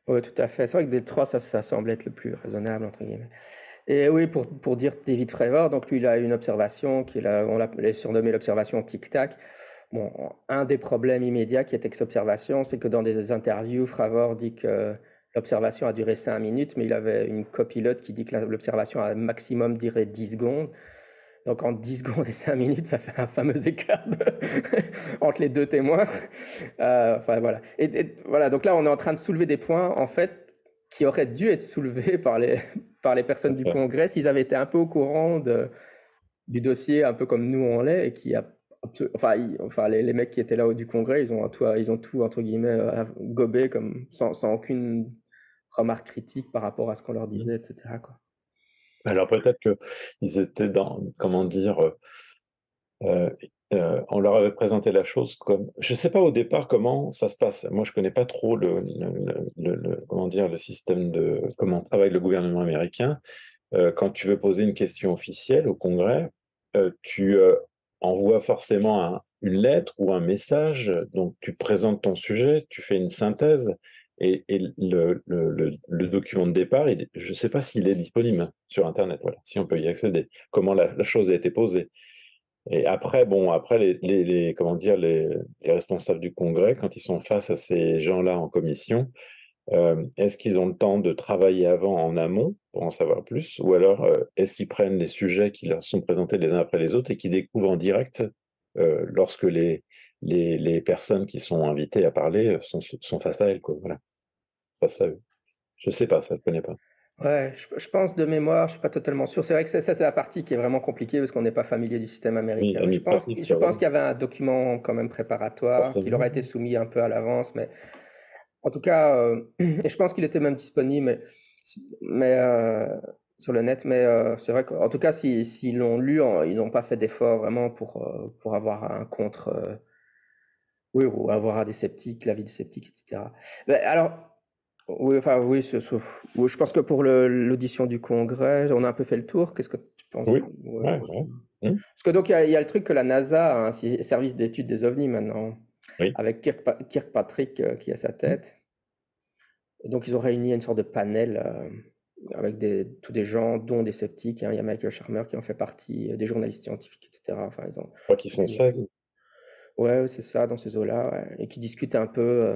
Oui, tout à fait. C'est vrai que des 3, ça semble être le plus raisonnable, entre guillemets. Et oui, pour dire David Fravor, donc lui, il a une observation on l'a surnommé l'observation tic-tac. Bon, un des problèmes immédiats qui est avec cette observation, c'est que dans des interviews, Fravor dit que l'observation a duré 5 minutes, mais il avait une copilote qui dit que l'observation a maximum duré 10 secondes. Donc en 10 secondes et 5 minutes, ça fait un fameux écart entre les deux témoins. Enfin voilà. Et voilà, donc là, on est en train de soulever des points, en fait, qui auraient dû être soulevés par par les personnes du Congrès s'ils avaient été un peu au courant du dossier, un peu comme nous on l'est, et enfin les mecs qui étaient là-haut du Congrès, ils ont tout entre guillemets gobé comme sans aucune remarque critique par rapport à ce qu'on leur disait, etc., quoi. Alors peut-être qu'ils étaient dans, comment dire, on leur avait présenté la chose comme, je ne sais pas au départ comment ça se passe. Moi, je connais pas trop comment dire, le système de comment travaille le gouvernement américain. Quand tu veux poser une question officielle au Congrès, tu envoies forcément une lettre ou un message, donc tu présentes ton sujet, tu fais une synthèse, et le document de départ, je ne sais pas s'il est disponible sur Internet, voilà, si on peut y accéder, comment la chose a été posée. Et après, bon, après comment dire, les responsables du Congrès, quand ils sont face à ces gens-là en commission, est-ce qu'ils ont le temps de travailler avant en amont pour en savoir plus, ou alors est-ce qu'ils prennent les sujets qui leur sont présentés les uns après les autres et qui découvrent en direct lorsque les personnes qui sont invitées à parler sont face à elles, quoi, voilà, face à eux. Je sais pas, ça, je ne connais pas. Ouais, je pense de mémoire, je suis pas totalement sûr. C'est vrai que ça, c'est la partie qui est vraiment compliquée parce qu'on n'est pas familier du système Oui, américain. Mais administratif, je quoi, pense voilà, qu'il y avait un document quand même préparatoire qui leur a forcément. été soumis un peu à l'avance, mais en tout cas, et je pense qu'il était même disponible, sur le net. Mais c'est vrai qu'en tout cas, s'ils l'ont lu, ils n'ont pas fait d'effort vraiment pour avoir un contre, oui, ou avoir des sceptiques, l'avis des sceptiques, etc. Mais alors. Oui, enfin, oui, oui, je pense que pour l'audition du Congrès, on a un peu fait le tour. Qu'est-ce que tu penses Oui, ouais, je ouais, pense ouais. Hmm. Parce que donc, il y a le truc que la NASA a un service d'études des ovnis maintenant, Oui. avec Kirkpatrick qui est à sa Hmm. tête. Et donc, ils ont réuni une sorte de panel avec tous des gens, dont des sceptiques, hein. Il y a Michael Shermer qui en fait partie, des journalistes scientifiques, etc. Enfin, Je crois qu'ils sont 16. Ouais, c'est ça, dans ces eaux-là, ouais. Et qui discutent un peu.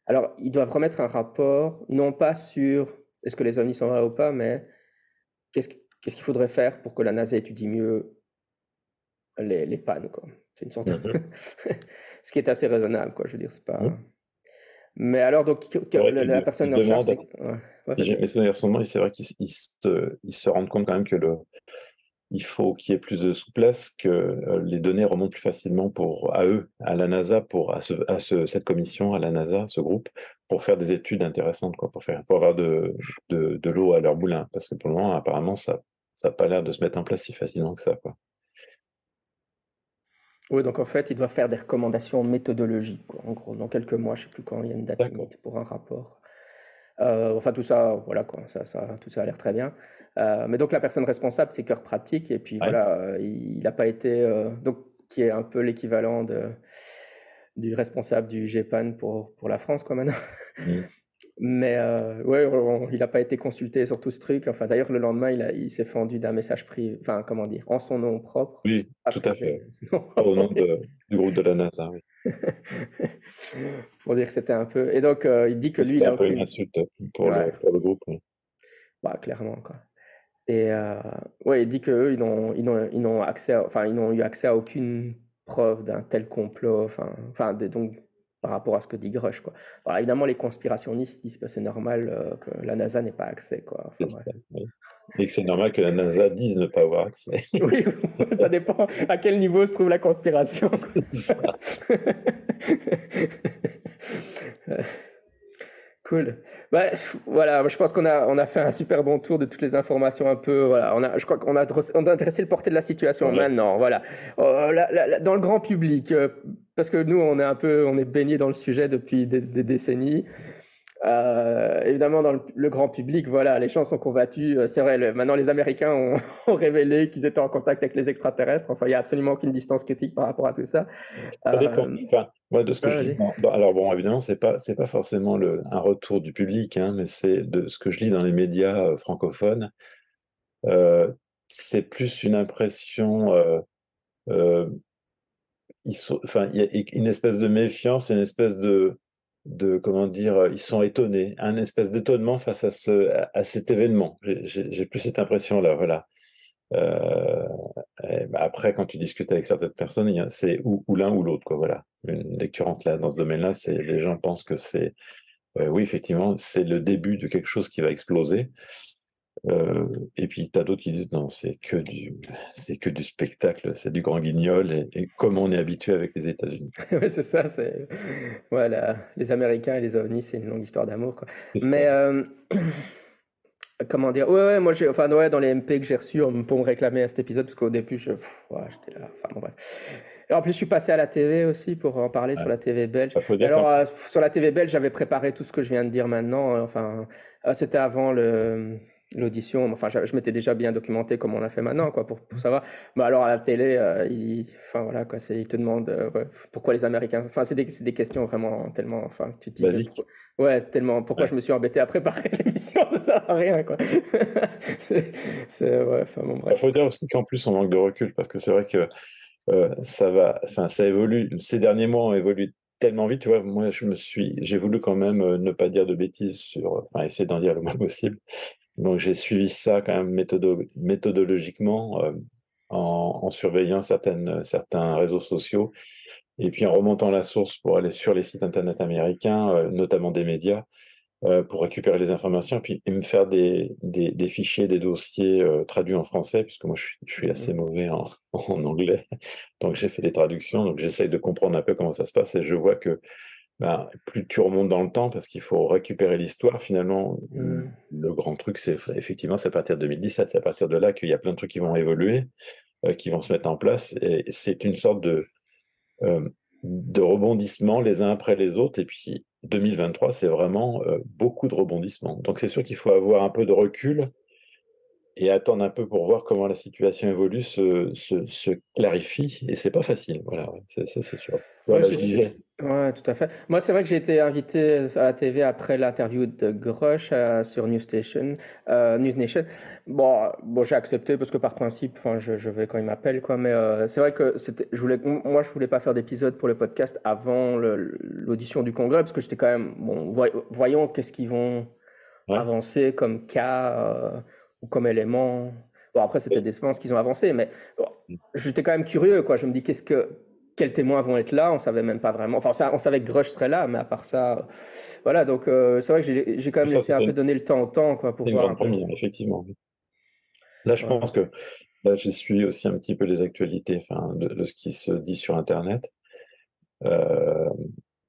Alors, ils doivent remettre un rapport, non pas sur est-ce que les ovnis sont vrais ou pas, mais qu'est-ce qu'il faudrait faire pour que la NASA étudie mieux les pannes, quoi. C'est une sorte Mhm. ce qui est assez raisonnable, quoi, je veux dire, c'est pas. Hmm. Mais alors, donc, C'est vrai la qu'ils personne en charge, demandent. c'est. Ouais, Si j'ai vas-y. mes souvenirs sont bons, et c'est vrai qu'ils se rendent compte quand même que il faut qu'il y ait plus de souplesse, que les données remontent plus facilement à eux, à la NASA, cette commission, à la NASA, ce groupe, pour faire des études intéressantes, quoi, pour avoir de l'eau à leur moulin. Parce que pour le moment, apparemment, ça n'a pas l'air de se mettre en place si facilement que ça, quoi. Oui, donc en fait, ils doivent faire des recommandations méthodologiques, quoi. En gros, dans quelques mois, je ne sais plus quand, il y a une date D'accord. limite pour un rapport. Enfin, tout ça, voilà, quoi, tout ça a l'air très bien. Mais donc, la personne responsable, c'est Cœur Pratique, et puis Ouais. voilà, il n'a pas été. Donc, qui est un peu l'équivalent du responsable du GEPAN pour la France, quoi, maintenant. Mhm. Mais ouais, il n'a pas été consulté sur tout ce truc. Enfin, d'ailleurs, le lendemain, il s'est fendu d'un message privé, enfin, comment dire, en son nom propre, Oui, pas tout à privé, fait. non, Pas au nom du groupe de la NASA, oui. pour dire que c'était un peu. Et donc, il dit que lui, il C'était un a peu une aucune. insulte pour Ouais, le groupe, oui. bah, clairement, quoi. Et ouais, il dit qu'eux, ils n'ont accès enfin, ils n'ont eu accès à aucune preuve d'un tel complot, donc, par rapport à ce que dit Grush, quoi. Alors, évidemment, les conspirationnistes disent que c'est normal que la NASA n'ait pas accès, quoi. Enfin, C'est bref. ça, oui. Et que c'est normal que la NASA dise ne pas avoir accès. Oui, ça dépend à quel niveau se trouve la conspiration, quoi. Ça. Cool. Bah, voilà, je pense on a fait un super bon tour de toutes les informations un peu. Voilà, je crois on a dressé le portrait de la situation Ouais. maintenant. Voilà. Dans le grand public, parce que nous, on est baigné dans le sujet depuis des décennies. Évidemment, dans le grand public, voilà, les gens sont combattus. C'est vrai, maintenant les Américains ont révélé qu'ils étaient en contact avec les extraterrestres. Enfin, il n'y a absolument aucune distance critique par rapport à tout ça. Ça dépend. Enfin, moi, de ce que Ouais, je lis vas-y. alors bon, évidemment, c'est pas forcément un retour du public, hein, mais c'est de ce que je lis dans les médias francophones. euh, c'est plus une impression. Euh, enfin, il y a une espèce de méfiance, une espèce comment dire, ils sont étonnés, un espèce d'étonnement face à cet événement. J'ai plus cette impression-là, voilà. Euh, Après, quand tu discutes avec certaines personnes, c'est ou l'un ou l'autre, quoi. Voilà. Une lecture entre là, dans ce domaine-là, c'est les gens pensent que c'est, oui, effectivement, c'est le début de quelque chose qui va exploser. Et puis, tu as d'autres qui disent non, c'est que du spectacle, c'est du grand guignol, et comme on est habitué avec les États-Unis. Ouais, c'est ça, c'est voilà, les Américains et les ovnis, c'est une longue histoire d'amour, quoi. C'est Mais ça. comment dire? Ouais, ouais, moi, enfin, ouais, dans les MP que j'ai reçus pour me réclamer à cet épisode, parce qu'au début, ouais, j'étais là. Enfin, bon, bref. Et en plus, je suis passé à la TV aussi pour en parler sur Ouais. la TV belge. Il faut Et dire alors, quand sur la TV belge, j'avais préparé tout ce que je viens de dire maintenant. Enfin, c'était avant l'audition. Enfin, je m'étais déjà bien documenté comme on l'a fait maintenant, quoi, pour savoir. Mais alors, à la télé, enfin, voilà, quoi, ils te demandent ouais, pourquoi les Américains. Enfin, c'est des questions vraiment tellement. Enfin, tu te dis, mais basique. pourquoi. Ouais, tellement. Pourquoi Ouais. je me suis embêté à préparer l'émission, ça sert à rien, quoi. C'est, ouais, enfin, bon, Il bref. faut dire aussi qu'en plus, on manque de recul, parce que c'est vrai que enfin, ça évolue. Ces derniers mois ont évolué tellement vite. Tu vois, moi, j'ai voulu quand même ne pas dire de bêtises enfin, essayer d'en dire le moins possible. Donc, j'ai suivi ça quand même méthodologiquement, en surveillant certains réseaux sociaux, et puis en remontant la source pour aller sur les sites internet américains, notamment des médias, pour récupérer les informations, et me faire des fichiers, des dossiers traduits en français, puisque moi je suis assez mauvais en anglais. Donc j'ai fait des traductions, donc j'essaye de comprendre un peu comment ça se passe, et je vois que ben, plus tu remontes dans le temps, parce qu'il faut récupérer l'histoire, finalement, Hmm. le grand truc, c'est effectivement, c'est à partir de 2017, c'est à partir de là qu'il y a plein de trucs qui vont évoluer, qui vont se mettre en place, et c'est une sorte euh, de rebondissements les uns après les autres. Et puis 2023, c'est vraiment beaucoup de rebondissements. Donc c'est sûr qu'il faut avoir un peu de recul et attendre un peu pour voir comment la situation évolue, se clarifie. Et c'est pas facile. Voilà, ouais, ça c'est sûr. Ouais, Voilà, je disais. ouais, tout à fait. Moi, c'est vrai que j'ai été invité à la TV après l'interview de Grush sur News Nation. Bon, j'ai accepté parce que par principe, enfin, je vais quand il m'appelle, quoi. Mais c'est vrai que moi, je voulais pas faire d'épisode pour le podcast avant l'audition du congrès parce que j'étais quand même, bon, voyons qu'est-ce qu'ils vont Ouais. avancer comme cas ou comme élément. Bon, après, c'était décevant ce qu'ils ont avancé, mais bon, j'étais quand même curieux, quoi. Je me dis, quels témoins vont être là? On savait même pas vraiment. Enfin, on savait que Grush serait là, mais à part ça, voilà. Donc, c'est vrai que j'ai quand même Ça, laissé un peu donner le temps au temps, quoi, pour c'était une voir un grande peu. première, effectivement. Là, je pense Voilà. que là, je suis aussi un petit peu les actualités, enfin, de ce qui se dit sur Internet. Euh,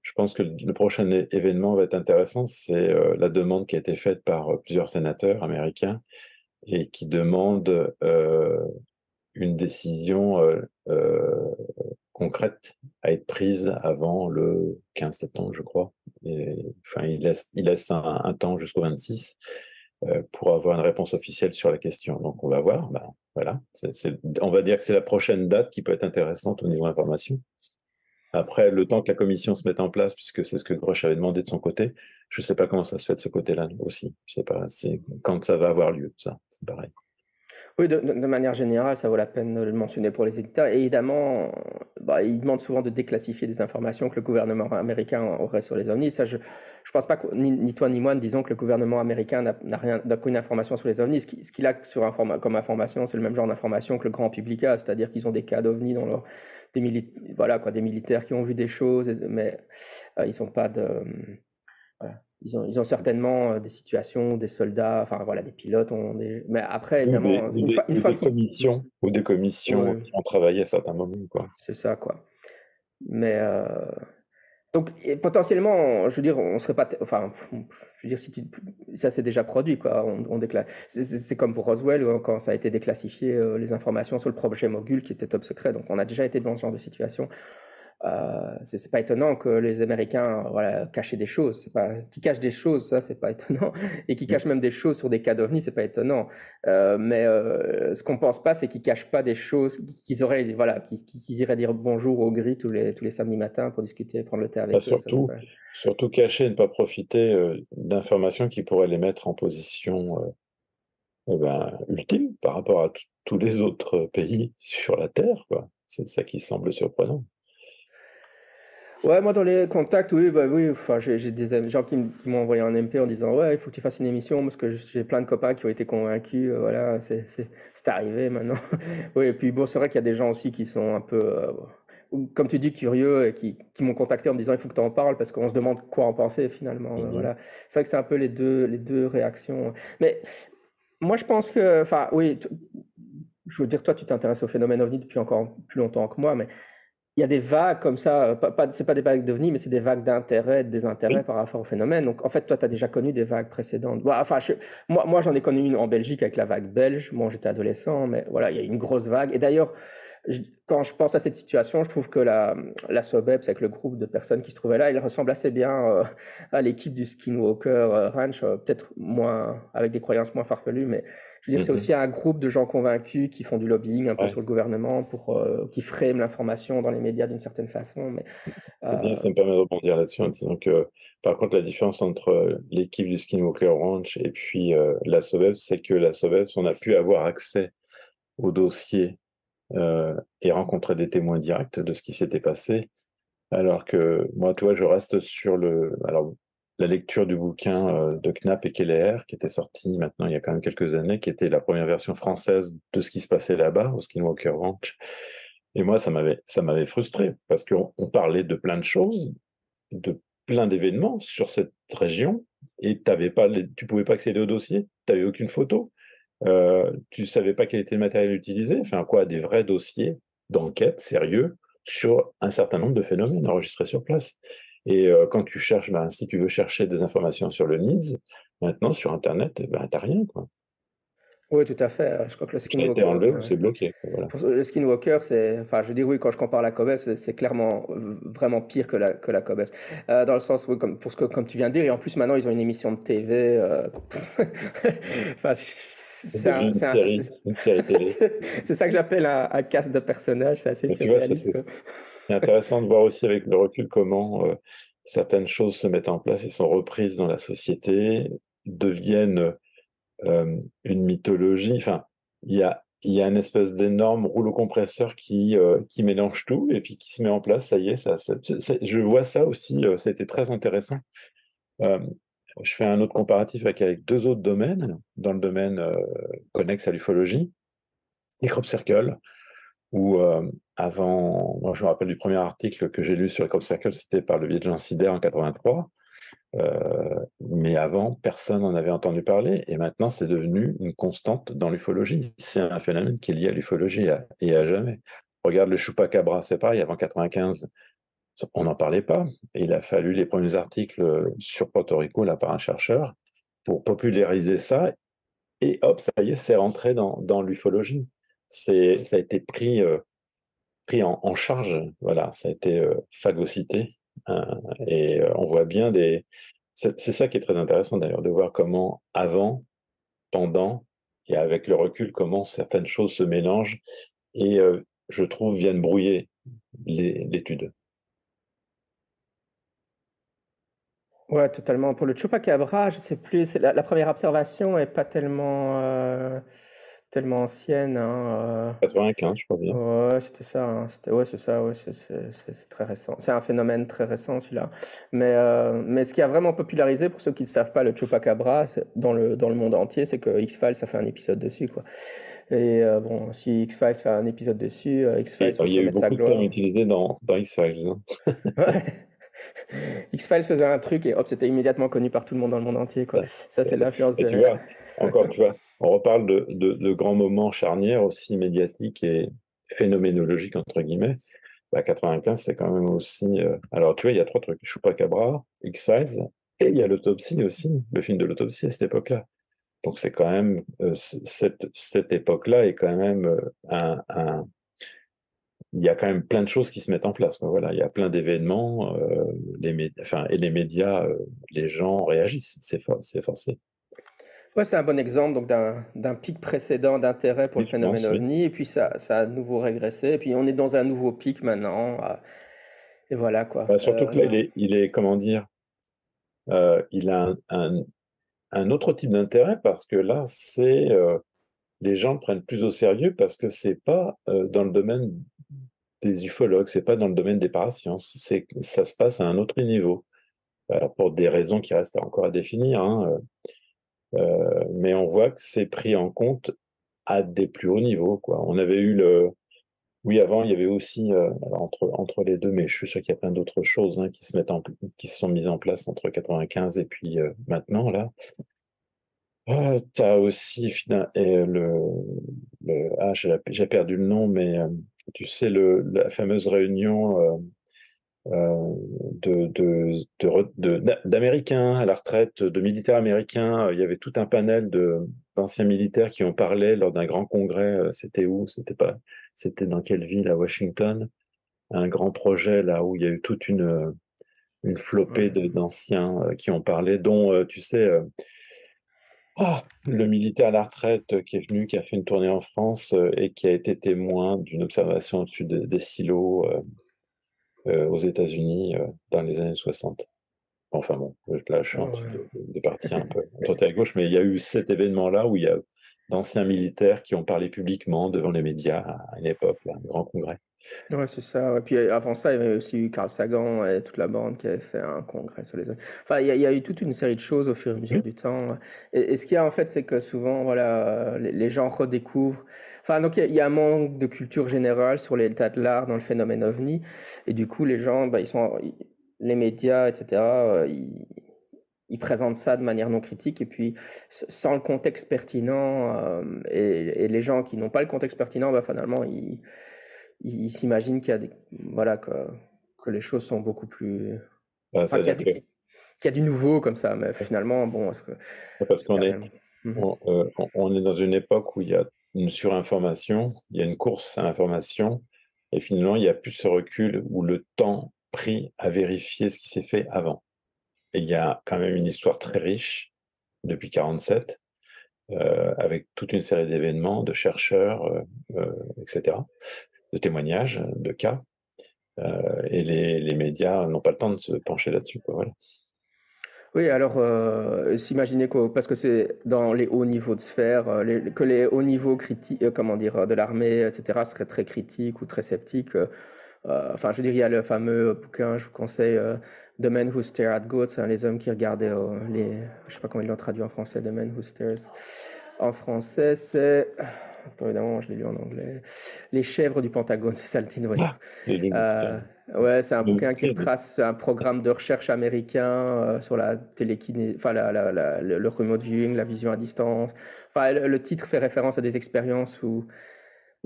je pense que le prochain événement va être intéressant. C'est la demande qui a été faite par plusieurs sénateurs américains, et qui demandent une décision concrète à être prise avant le 15 septembre, je crois. Et, enfin, il laisse un temps jusqu'au 26 pour avoir une réponse officielle sur la question. Donc, on va voir. Ben, voilà. On va dire que c'est la prochaine date qui peut être intéressante au niveau information. Après, le temps que la commission se mette en place, puisque c'est ce que Grosch avait demandé de son côté, je ne sais pas comment ça se fait de ce côté-là aussi. Je sais pas, c'est quand ça va avoir lieu, ça, c'est pareil. Oui, de manière générale, ça vaut la peine de le mentionner pour les éditeurs. Et évidemment, ils demandent souvent de déclassifier des informations que le gouvernement américain aurait sur les ovnis. Ça, je pense pas que ni toi ni moi ne disons que le gouvernement américain n'a qu'une information sur les ovnis. Ce qu'il a comme information, c'est le même genre d'information que le grand public a, c'est-à-dire qu'ils ont des cas d'ovnis dans voilà, quoi, des militaires qui ont vu des choses, mais ils n'ont pas de. Voilà. Ils ont certainement des situations, des soldats, enfin voilà, des pilotes mais après, Ou évidemment, une fois qu'ils. ou des commissions Ouais, qui ont travaillé à certains moments, quoi. c'est ça, quoi. Mais donc, et potentiellement, je veux dire, on serait pas. Enfin, je veux dire, si ça c'est déjà produit, quoi. On déclare. C'est comme pour Roswell, quand ça a été déclassifié, les informations sur le projet Mogul qui était top secret. Donc, on a déjà été dans ce genre de situation. C'est pas étonnant que les Américains voilà, cachent des choses. Qui cachent des choses, ça, c'est pas étonnant. Et qui cachent même des choses sur des cas d'OVNI, c'est pas étonnant. Mais ce qu'on pense pas, c'est qu'ils cachent pas des choses qu'ils auraient, voilà, qu'ils iraient dire bonjour au gris tous les samedis matins pour discuter, prendre le thé Bah, avec eux. Ça, c'est pas. surtout cacher et ne pas profiter d'informations qui pourraient les mettre en position ben, ultime par rapport à tous les autres pays sur la Terre, quoi. C'est ça qui semble surprenant. Ouais, moi dans les contacts, oui, bah oui, enfin j'ai des gens qui m'ont envoyé un MP en disant ouais, il faut que tu fasses une émission parce que j'ai plein de copains qui ont été convaincus, voilà, c'est arrivé maintenant. Oui, et puis bon, c'est vrai qu'il y a des gens aussi qui sont un peu, ou comme tu dis, curieux et qui m'ont contacté en me disant il faut que tu en parles parce qu'on se demande quoi en penser finalement. Mhm. Voilà, c'est vrai que c'est un peu les deux réactions. Mais moi je pense que, enfin oui, je veux dire, toi tu t'intéresses au phénomène OVNI depuis encore plus longtemps que moi, mais il y a des vagues comme ça, c'est pas des vagues d'OVNI, mais c'est des vagues d'intérêt, de désintérêt Oui. par rapport au phénomène. Donc, en fait, toi, tu as déjà connu des vagues précédentes. Bon, enfin, moi j'en ai connu une en Belgique avec la vague belge. Moi, j'étais adolescent, mais voilà, il y a eu une grosse vague. Et d'ailleurs, quand je pense à cette situation, je trouve que la SOBEPS, avec le groupe de personnes qui se trouvaient là, il ressemble assez bien à l'équipe du Skinwalker Ranch, peut-être moins, avec des croyances moins farfelues, mais je veux dire, c'est Mhm. aussi un groupe de gens convaincus qui font du lobbying un peu Ouais. sur le gouvernement pour qui frame l'information dans les médias d'une certaine façon. Mais C'est bien, euh, ça me permet de rebondir là-dessus en disant que, par contre, la différence entre l'équipe du Skinwalker Ranch et puis la SOBEPS, c'est que la SOBEPS, on a pu avoir accès au dossier et rencontrer des témoins directs de ce qui s'était passé, alors que moi, toi, je reste sur alors, la lecture du bouquin de Knapp et Keller, qui était sorti maintenant il y a quand même quelques années, qui était la première version française de ce qui se passait là-bas, au Skinwalker Ranch. Et moi, ça m'avait frustré, parce qu'on parlait de plein de choses, de plein d'événements sur cette région, et tu pouvais pas accéder au dossier, tu n'avais aucune photo, tu savais pas quel était le matériel utilisé, enfin quoi, des vrais dossiers d'enquête sérieux sur un certain nombre de phénomènes enregistrés sur place. Et quand tu cherches, si tu veux chercher des informations sur le NIDS, maintenant sur Internet, t'as rien, quoi. oui, tout à fait. Je crois que le Ça a été Skinwalker, enlevé ou c'est bloqué, quoi, voilà. pour le Skinwalker, enfin, je dis oui, quand je compare la COBEPS, c'est clairement vraiment pire que la COBEPS. Dans le sens où, comme tu viens de dire, et en plus maintenant ils ont une émission de TV. Enfin, C'est devenu une série télé. c'est ça que j'appelle un cast de personnages. C'est assez Mais tu vois, surréaliste, quoi. c'est intéressant de voir aussi avec le recul comment certaines choses se mettent en place et sont reprises dans la société, deviennent une mythologie. Enfin, il y a une espèce d'énorme rouleau compresseur qui mélange tout et puis qui se met en place. Ça y est, je vois ça aussi. C'était très intéressant. Euh, je fais un autre comparatif avec deux autres domaines, dans le domaine connexe à l'ufologie, les crop circles, où avant, moi je me rappelle du premier article que j'ai lu sur les crop circles, c'était par le biais de Jean Sider en 83. Mais avant, personne n'en avait entendu parler, et maintenant c'est devenu une constante dans l'ufologie. C'est un phénomène qui est lié à l'ufologie et à jamais. Regarde le chupacabra, c'est pareil, avant 95, on n'en parlait pas. Et il a fallu les premiers articles sur Porto Rico, là, par un chercheur, pour populariser ça, et hop, ça y est, c'est rentré dans l'ufologie. Ça a été pris en charge, voilà, ça a été phagocyté, euh, et on voit bien c'est ça qui est très intéressant d'ailleurs, de voir comment avant, pendant et avec le recul, comment certaines choses se mélangent et je trouve viennent brouiller l'étude. Ouais, totalement. Pour le Chupacabra, je sais plus, la première observation est pas tellement ancienne, hein. 95, je crois bien. Ouais, c'était ça, hein. Ouais, c'est ça, ouais, c'est très récent. C'est un phénomène très récent, celui-là. Mais ce qui a vraiment popularisé, pour ceux qui ne savent pas, le Chupacabra, dans le monde entier, c'est que X-Files, ça fait un épisode dessus, quoi. Et bon, si X-Files fait un épisode dessus, Et X-Files au il y a eu sommet de sa beaucoup de termes gloire. utilisés dans X-Files, hein. Ouais. X-Files faisait un truc et hop, c'était immédiatement connu par tout le monde dans le monde entier, quoi. Ça, c'est l'influence Et de... tu vois, encore, tu vois, on reparle de grands moments charnières aussi médiatiques et phénoménologiques, entre guillemets. 95, c'est quand même aussi. Alors, tu vois, il y a trois trucs: Chupacabra, X-Files, et il y a l'autopsie aussi, le film de l'autopsie à cette époque-là. Donc, c'est quand même. Cette époque-là est quand même il y a quand même plein de choses qui se mettent en place, quoi. Voilà, il y a plein d'événements, et les médias, les gens réagissent, c'est forcé. Ouais, c'est un bon exemple donc d'un pic précédent d'intérêt pour Oui, le tu phénomène penses, oui. OVNI, et puis ça a de nouveau régressé, et puis on est dans un nouveau pic maintenant, et voilà, quoi. Bah, surtout que là, il est, comment dire, il a un autre type d'intérêt parce que là, les gens le prennent plus au sérieux parce que c'est pas dans le domaine des ufologues, c'est pas dans le domaine des parasciences, ça se passe à un autre niveau. Alors pour des raisons qui restent encore à définir, hein, mais on voit que c'est pris en compte à des plus hauts niveaux, quoi. On avait eu oui, avant, il y avait aussi, alors entre les deux, mais je suis sûr qu'il y a plein d'autres choses, hein, qui se sont mises en place entre 95 et puis maintenant, là. Tu as aussi j'ai perdu le nom, mais tu sais, la fameuse réunion d'Américains à la retraite, de militaires américains. Il y avait tout un panel d'anciens militaires qui ont parlé lors d'un grand congrès. C'était où? C'était dans quelle ville? À Washington. Un grand projet là où il y a eu toute une flopée Ouais. d'anciens qui ont parlé, dont, tu sais, le militaire à la retraite qui est venu, qui a fait une tournée en France et qui a été témoin d'une observation au-dessus des silos aux États-Unis dans les années 60. Enfin bon, là, je suis en train Ouais. de partir un peu à droite et à gauche, mais il y a eu cet événement-là où il y a d'anciens militaires qui ont parlé publiquement devant les médias à une époque, là, un grand congrès. Ouais, c'est ça, ouais. Puis, avant ça, il y avait aussi eu Carl Sagan et toute la bande qui avait fait un congrès sur les enfin, il y a eu toute une série de choses au fur et à mesure Oui, du temps, et ce qu'il y a, en fait, c'est que souvent, voilà, les gens redécouvrent enfin, donc il y a un manque de culture générale sur l'état de l'art dans le phénomène OVNI, et du coup, les gens, bah, les médias et cetera, ils présentent ça de manière non critique et puis sans le contexte pertinent, et les gens qui n'ont pas le contexte pertinent, bah, finalement, ils s'imaginent qu'il y a voilà, que les choses sont beaucoup plus, bah, enfin, c'est-à-dire que qu'il y a du nouveau comme ça, mais finalement, bon, parce est-ce qu'il qu'on y a est réellement. Mhm. on est dans une époque où il y a une surinformation, il y a une course à l'information, et finalement, il n'y a plus ce recul où le temps pris à vérifier ce qui s'est fait avant. Et il y a quand même une histoire très riche depuis 47, avec toute une série d'événements, de chercheurs, etc., de témoignages, de cas, et les médias n'ont pas le temps de se pencher là-dessus, quoi, voilà. Oui, alors, s'imaginer parce que c'est dans les hauts niveaux de sphère, que les hauts niveaux comment dire, de l'armée, et cetera, seraient très critiques ou très sceptiques. Enfin, je veux dire, il y a le fameux bouquin, je vous conseille, The Men Who Stare at Goats, hein, les hommes qui regardaient je sais pas comment ils l'ont traduit en français, The Men Who Stares. En français, c'est, évidemment, je l'ai lu en anglais, Les chèvres du Pentagone, c'est ça le titre, oui. Ah, les lunettes, Ouais, c'est un le bouquin qui film. retrace un programme de recherche américain sur la télékiné, enfin le remote viewing, la vision à distance. Enfin, le titre fait référence à des expériences où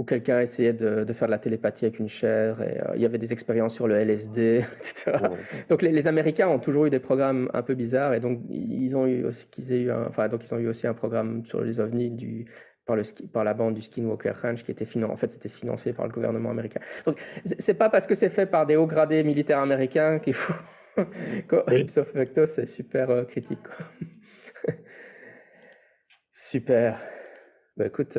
quelqu'un essayait de faire de la télépathie avec une chèvre, et il y avait des expériences sur le LSD, etc. Ouais. Donc les Américains ont toujours eu des programmes un peu bizarres, et donc ils ont eu aussi donc ils ont eu aussi un programme sur les ovnis par la bande du Skinwalker Ranch qui était en fait c'était financé par le gouvernement américain. Donc c'est pas parce que c'est fait par des hauts gradés militaires américains qu'il faut Oui. ipso facto c'est super critique, quoi. Super. Bah écoute,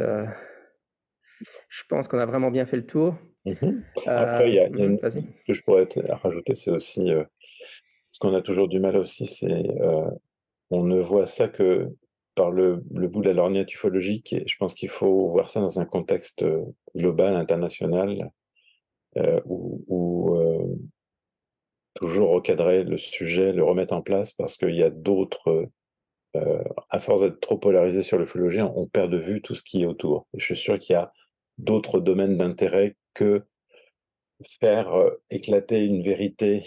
je pense qu'on a vraiment bien fait le tour. Mhm. Après, il y a Vas-y. que je pourrais rajouter, c'est aussi ce qu'on a toujours du mal aussi, c'est on ne voit ça que par le bout de la lorgnette ufologique, et je pense qu'il faut voir ça dans un contexte global, international, où toujours recadrer le sujet, le remettre en place, parce qu'il y a d'autres, à force d'être trop polarisé sur l'ufologie, on perd de vue tout ce qui est autour. Et je suis sûr qu'il y a d'autres domaines d'intérêt que faire éclater une vérité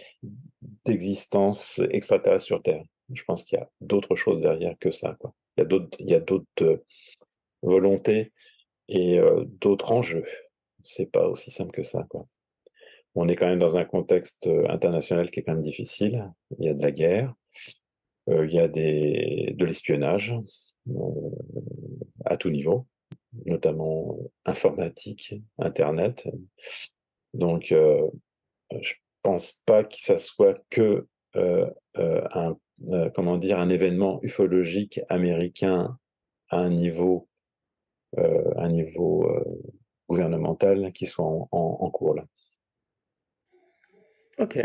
d'existence extraterrestre sur Terre. Je pense qu'il y a d'autres choses derrière que ça, quoi. Il y a d'autres volontés et d'autres enjeux. C'est pas aussi simple que ça, quoi. On est quand même dans un contexte international qui est quand même difficile. Il y a de la guerre, il y a de l'espionnage euh, à tout niveau, notamment informatique, Internet. Donc, je pense pas que ça soit que un, comment dire, un événement ufologique américain à un niveau gouvernemental qui soit en cours là. Ok.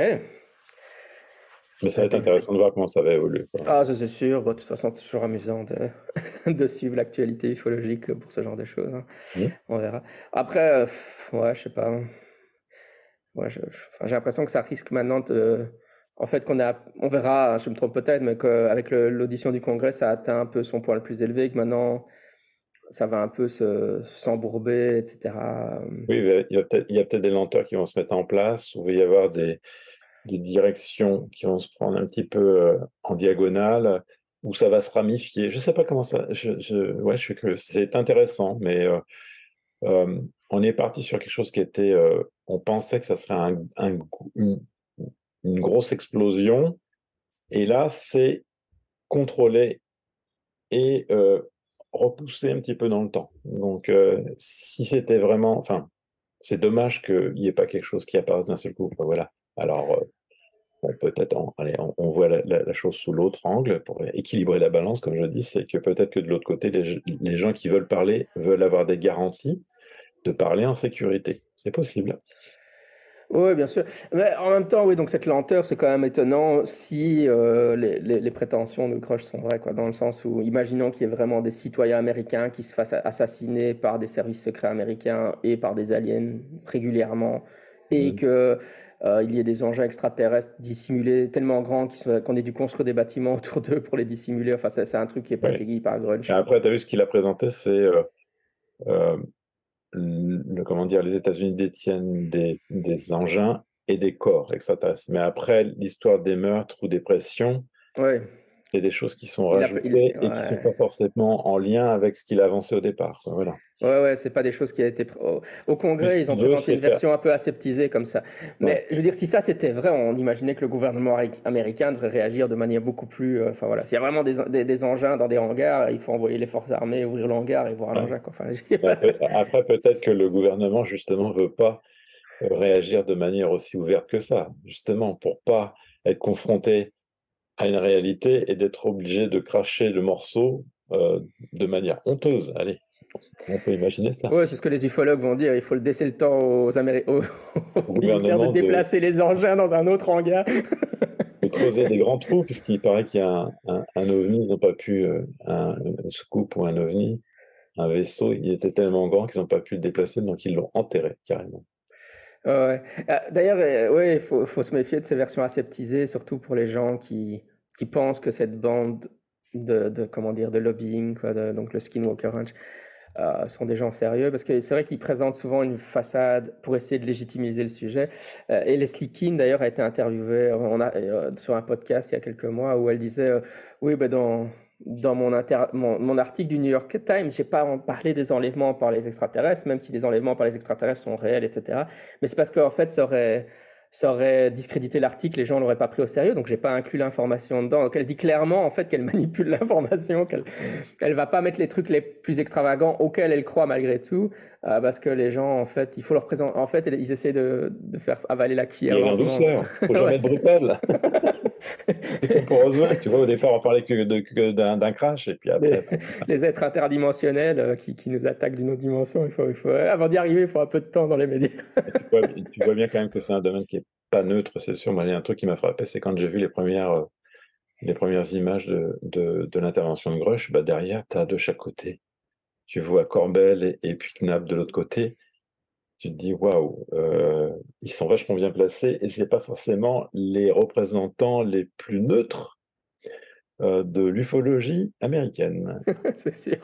Mais ça va Eh être bien, intéressant de voir comment ça va évoluer, quoi. ah, ça c'est sûr. Bon, de toute façon, c'est toujours amusant de, de suivre l'actualité ufologique pour ce genre de choses, hein. Mhm. On verra. Après, ouais, je sais pas. ouais, enfin, j'ai l'impression que ça risque maintenant en fait, on verra, hein, je me trompe peut-être, mais qu'avec l'audition du Congrès, ça a atteint un peu son point le plus élevé, que maintenant, ça va un peu s'embourber, etc. Oui, il y a peut-être des lenteurs qui vont se mettre en place, où il va y avoir des directions qui vont se prendre un petit peu en diagonale, où ça va se ramifier. Je ne sais pas comment ça. Ouais, je suis curieux. C'est intéressant, mais on est parti sur quelque chose qui était. On pensait que ça serait une grosse explosion, et là, c'est contrôlé et repoussé un petit peu dans le temps. Donc, si c'était vraiment. Enfin, c'est dommage qu'il n'y ait pas quelque chose qui apparaisse d'un seul coup. Enfin, voilà. Alors, bon, peut-être, allez, on voit la chose sous l'autre angle pour équilibrer la balance, comme je dis, c'est que peut-être que de l'autre côté, les gens qui veulent parler veulent avoir des garanties de parler en sécurité. C'est possible. Oui, bien sûr. Mais en même temps, oui, donc cette lenteur, c'est quand même étonnant si les prétentions de Grush sont vraies, quoi, dans le sens où, imaginons qu'il y ait vraiment des citoyens américains qui se fassent assassiner par des services secrets américains et par des aliens régulièrement, et Mm. que il y ait des engins extraterrestres dissimulés tellement grands qu'on ait dû construire des bâtiments autour d'eux pour les dissimuler. Enfin, c'est un truc qui n'est pas Ouais. été dit par Et Grunch. après, tu as vu ce qu'il a présenté, c'est euh, comment dire, les États-Unis détiennent des engins et des corps extraterrestres. Mais après, l'histoire des meurtres ou des pressions, Ouais. c'est des choses qui sont Il, rajoutées et qui ne sont ouais. pas forcément en lien avec ce qu'il a avancé au départ. Voilà. Ouais, ouais, c'est pas des choses qui a été au Lui, ce Congrès, ils ont qu'il veut, présenté c'est une faire. version un peu aseptisée comme ça. Ouais. Mais je veux dire, si ça c'était vrai, on imaginait que le gouvernement américain devrait réagir de manière beaucoup plus. Enfin voilà, s'il y a vraiment des engins dans des hangars, il faut envoyer les forces armées, ouvrir le hangar et voir Ouais. l'engin, quoi. Enfin, je sais Mais pas. après, peut-être que le gouvernement, justement, veut pas réagir de manière aussi ouverte que ça, justement, pour pas être confronté à une réalité et d'être obligé de cracher le morceau de manière honteuse. Allez, on peut imaginer ça. Ouais, c'est ce que les ufologues vont dire. Il faut laisser le temps aux Au militaires de gouvernement déplacer les engins dans un autre hangar. de creuser des grands trous, puisqu'il paraît qu'il y a un ovni, ils n'ont pas pu, un scoop ou un ovni, un vaisseau, il était tellement grand qu'ils n'ont pas pu le déplacer, donc ils l'ont enterré carrément. Ouais, ouais. D'ailleurs, ouais, faut se méfier de ces versions aseptisées, surtout pour les gens qui pensent que cette bande comment dire, de lobbying, quoi, donc le Skinwalker Ranch, sont des gens sérieux, parce que c'est vrai qu'ils présentent souvent une façade pour essayer de légitimiser le sujet. Et Leslie Keane, d'ailleurs, a été interviewée sur un podcast il y a quelques mois où elle disait, oui, ben dans mon article du New York Times, j'ai pas parlé des enlèvements par les extraterrestres, même si les enlèvements par les extraterrestres sont réels, etc. Mais c'est parce qu'en fait, ça aurait discrédité l'article, les gens l'auraient pas pris au sérieux, donc j'ai pas inclus l'information dedans. Donc elle dit clairement en fait qu'elle manipule l'information, qu'elle va pas mettre les trucs les plus extravagants auxquels elle croit malgré tout, parce que les gens en fait, il faut leur présenter. En fait, ils essaient de faire avaler la Il cuillère y avait en lentement. douceur, faut jamais Ouais. être brutal. C'est comme pour Roswell, tu vois, au départ on parlait que d'un crash, et puis les, après, bah, les êtres interdimensionnels qui nous attaquent d'une autre dimension, avant d'y arriver, il faut un peu de temps dans les médias. tu vois bien quand même que c'est un domaine qui est pas neutre, c'est sûr. Moi, il y a un truc qui m'a frappé, c'est quand j'ai vu les premières images de l'intervention de Grush, bah derrière, tu as de chaque côté. Tu vois Corbel et puis Knapp de l'autre côté. Tu te dis, waouh, ils sont vachement bien placés et c'est pas forcément les représentants les plus neutres de l'ufologie américaine. C'est sûr.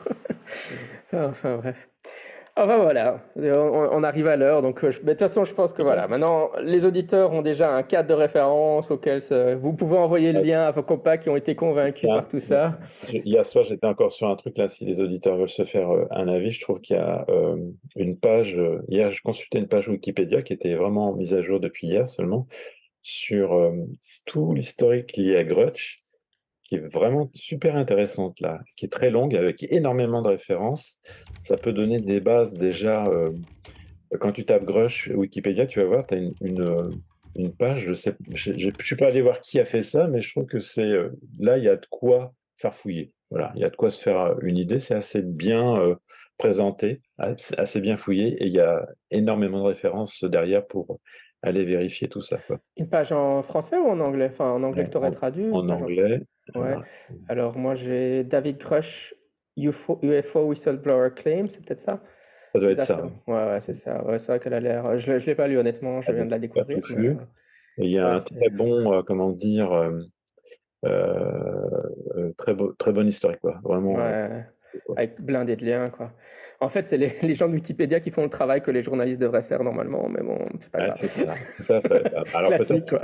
Enfin bref. Enfin voilà, on arrive à l'heure, donc mais de toute façon je pense que voilà, maintenant les auditeurs ont déjà un cadre de référence auquel vous pouvez envoyer le lien à vos copains qui ont été convaincus par Tiens, tout ça. hier soir, j'étais encore sur un truc là, si les auditeurs veulent se faire un avis, je trouve qu'il y a une page, hier je consultais une page Wikipédia qui était vraiment mise à jour depuis hier seulement, sur tout l'historique lié à Grudge, qui est vraiment super intéressante là, qui est très longue, avec énormément de références. Ça peut donner des bases déjà, quand tu tapes Grudge Wikipédia, tu vas voir, tu as une page, je suis pas allé voir qui a fait ça, mais je trouve que là, il y a de quoi faire fouiller. Voilà, il y a de quoi se faire une idée, c'est assez bien présenté, assez bien fouillé, et il y a énormément de références derrière pour aller vérifier tout ça, quoi. Une page en français ou en anglais? Enfin en anglais Ouais, que tu aurais traduit, ou une en page en. anglais. Ouais. Alors, Alors moi j'ai David Grush, UFO Whistleblower Claim, c'est peut-être ça? Ça doit Les être ça, After. ouais. Ouais, ouais, c'est ça. Ouais, c'est vrai qu'elle a l'air. Je l'ai pas lu honnêtement. Je Elle viens est de la super découvrir, mais touffue et il y a ouais, un c'est. très bon, comment dire, très bon historique, quoi. Vraiment, Ouais, quoi. avec blindé de liens, quoi. En fait, c'est les les gens de Wikipédia qui font le travail que les journalistes devraient faire normalement, mais bon, c'est pas Ouais, grave. c'est ça, tout à fait. Bah, alors Classique, quoi.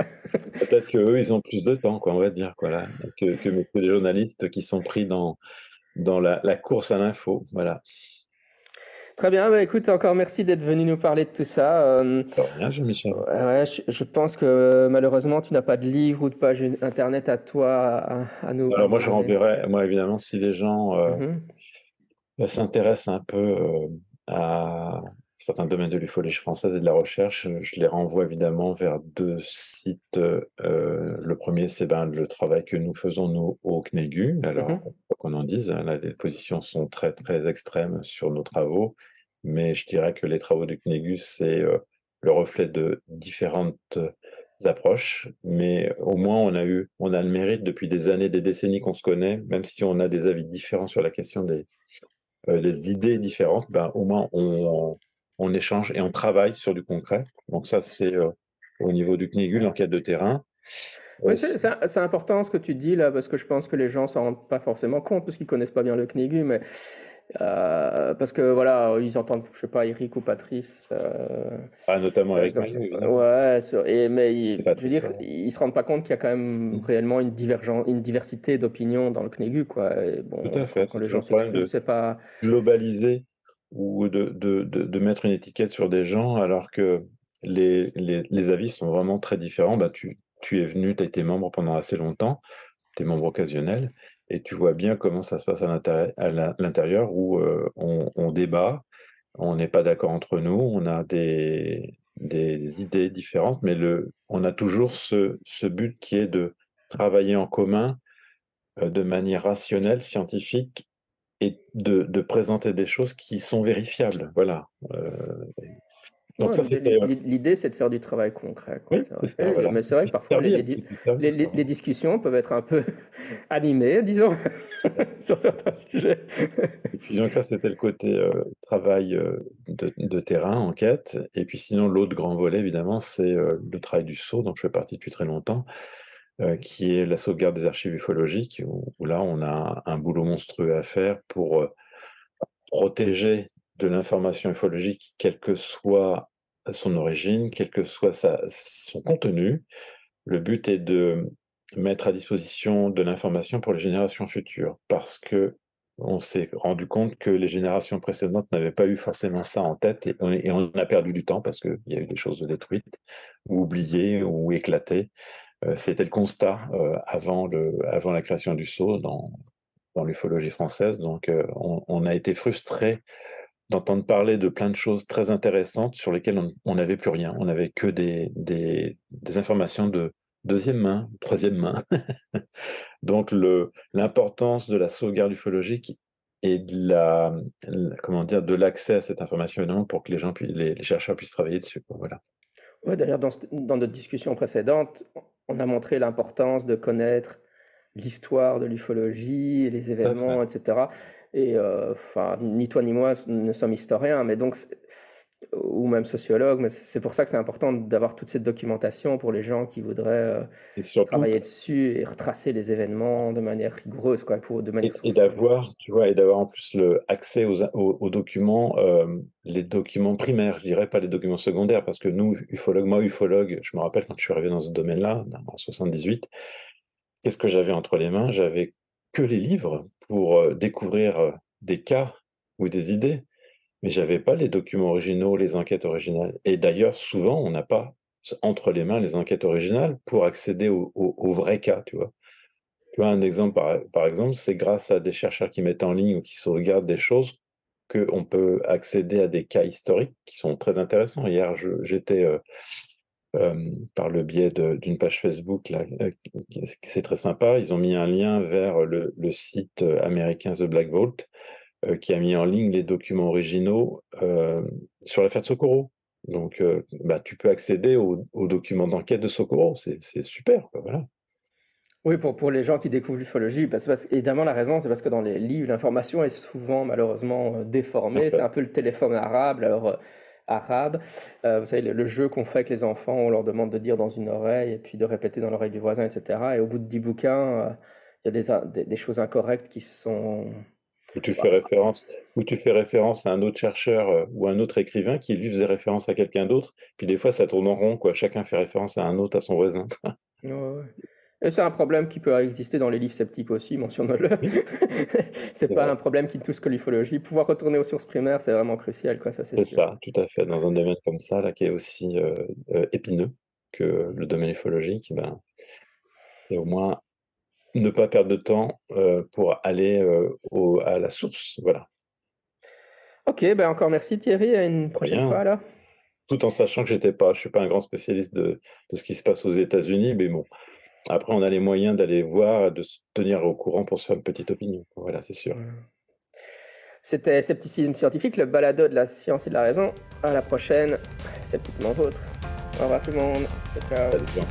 peut-être qu'eux, ils ont plus de temps, quoi, on va dire, quoi, là, que les journalistes qui sont pris dans la course à l'info, voilà. Très bien, bah, écoute, encore merci d'être venu nous parler de tout ça. De rien, Jean-Michel. Ouais, ouais, je pense que malheureusement, tu n'as pas de livre ou de page internet à toi à Alors moi, nous je donner. renverrai, moi, évidemment, si les gens Mhm. s'intéressent un peu à certains domaines de l'ufologie française et de la recherche, je les renvoie évidemment vers deux sites. Le premier, c'est le travail que nous faisons, nous, au CNEGU. Alors, Mhm. quoi qu'on en dise, hein, là, les positions sont très, très extrêmes sur nos travaux, mais je dirais que les travaux du CNEGU, c'est le reflet de différentes approches, mais au moins on a le mérite depuis des années, des décennies qu'on se connaît, même si on a des avis différents sur la question des idées différentes, au moins on échange et on travaille sur du concret. Donc ça, c'est au niveau du CNIGU, l'enquête de terrain. Oui, C'est c'est important ce que tu dis là, parce que je pense que les gens s'en rendent pas forcément compte, parce qu'ils connaissent pas bien le CNIGU, mais parce que voilà, ils entendent, je sais pas, Eric ou Patrice, notamment Eric comme ça. Mayeux, évidemment. Ouais, mais Et je veux Patrice dire, Laurent. ils se rendent pas compte qu'il y a quand même réellement une diversité d'opinions dans le CNIGU, quoi. Et Tout bon, à fait. quand C'est les toujours gens le problème s'expriment, de c'est pas. globaliser ou de mettre une étiquette sur des gens alors que les avis sont vraiment très différents. Tu es venu, tu as été membre pendant assez longtemps, tu es membre occasionnel, et tu vois bien comment ça se passe à l'intérieur où on débat. On n'est pas d'accord entre nous, on a des idées différentes, mais on a toujours ce but qui est de travailler en commun de manière rationnelle, scientifique, et de présenter des choses qui sont vérifiables. Voilà. Donc Non, ça, c'était... l'idée, c'est de faire du travail concret, quoi, oui, c'est vrai. c'est ça, voilà. Mais c'est Et vrai puis que parfois, servir, et puis servir, quoi. les discussions peuvent être un peu animées, disons, sur certains sujets. Et puis donc là, c'était le côté travail de terrain, enquête. Et puis sinon, l'autre grand volet, évidemment, c'est le travail du sceau, dont je fais partie depuis très longtemps, qui est la sauvegarde des archives ufologiques, où là, on a un boulot monstrueux à faire pour protéger de l'information ufologique, quelle que soit son origine, quel que soit son contenu. Le but est de mettre à disposition de l'information pour les générations futures, parce que on s'est rendu compte que les générations précédentes n'avaient pas eu forcément ça en tête, et on a perdu du temps parce qu'il y a eu des choses détruites, ou oubliées, ou éclatées. C'était le constat avant la création du sceau dans l'ufologie française. Donc on a été frustrés d'entendre parler de plein de choses très intéressantes sur lesquelles on n'avait plus rien. On n'avait que des informations de deuxième main, troisième main. Donc l'importance de la sauvegarde ufologique et comment dire, de l'accès à cette information, évidemment, pour que les chercheurs puissent travailler dessus, quoi. Voilà. Ouais, d'ailleurs, dans notre discussion précédente, on a montré l'importance de connaître l'histoire de l'ufologie, les Tout à fait. événements, etc. Et enfin, ni toi ni moi ne sommes historiens, mais donc, ou même sociologues, mais c'est pour ça que c'est important d'avoir toute cette documentation pour les gens qui voudraient Et surtout, travailler dessus et retracer les événements de manière rigoureuse, quoi, de manière et sourcée. d'avoir, tu vois, et d'avoir en plus accès aux documents, les documents primaires, je dirais, pas les documents secondaires, parce que nous, moi, ufologue, je me rappelle quand je suis arrivé dans ce domaine-là, en 78, qu'est-ce que j'avais entre les mains? J'avais que les livres pour découvrir des cas ou des idées, mais j'avais pas les documents originaux, les enquêtes originales. Et d'ailleurs, souvent, on n'a pas entre les mains les enquêtes originales pour accéder aux vrais cas, tu vois. Tu vois, un exemple, par exemple, c'est grâce à des chercheurs qui mettent en ligne ou qui sauvegardent des choses qu'on peut accéder à des cas historiques qui sont très intéressants. Hier, j'étais, par le biais d'une page Facebook, là, c'est très sympa, ils ont mis un lien vers le site américain The Black Vault, qui a mis en ligne les documents originaux sur l'affaire de Socorro. Donc, tu peux accéder aux documents d'enquête de Socorro, c'est super, quoi, voilà. Oui, pour les gens qui découvrent l'ufologie, parce évidemment la raison, c'est parce que dans les livres, l'information est souvent malheureusement, Tout à déformée. C'est fait. un peu le téléphone arabe. Vous savez le jeu qu'on fait avec les enfants, on leur demande de dire dans une oreille et puis de répéter dans l'oreille du voisin et cetera et au bout de 10 bouquins, il y a des choses incorrectes qui sont Où tu bah, fais référence, où tu fais référence à un autre chercheur ou un autre écrivain qui lui faisait référence à quelqu'un d'autre. Puis des fois, ça tourne en rond, quoi. Chacun fait référence à un autre, à son voisin. ouais, ouais. Et c'est un problème qui peut exister dans les livres sceptiques aussi, mentionnons-le. Oui, C'est c'est pas vrai. un problème qui ne touche que l'ufologie. Pouvoir retourner aux sources primaires, c'est vraiment crucial, quoi, ça c'est C'est sûr. ça, tout à fait. Dans un domaine comme ça, là, qui est aussi épineux que le domaine ufologique, ben, et au moins ne pas perdre de temps pour aller à la source. Voilà. OK, ben encore merci Thierry, à une prochaine Rien. fois alors. Tout en sachant que je suis pas un grand spécialiste de ce qui se passe aux États-Unis, mais bon, après, on a les moyens d'aller voir, de se tenir au courant pour se faire une petite opinion. Voilà, c'est sûr. Voilà. C'était Scepticisme scientifique, le balado de la science et de la raison. À la prochaine, sceptiquement vôtre. Au revoir tout le monde. Ciao, ciao. Salut.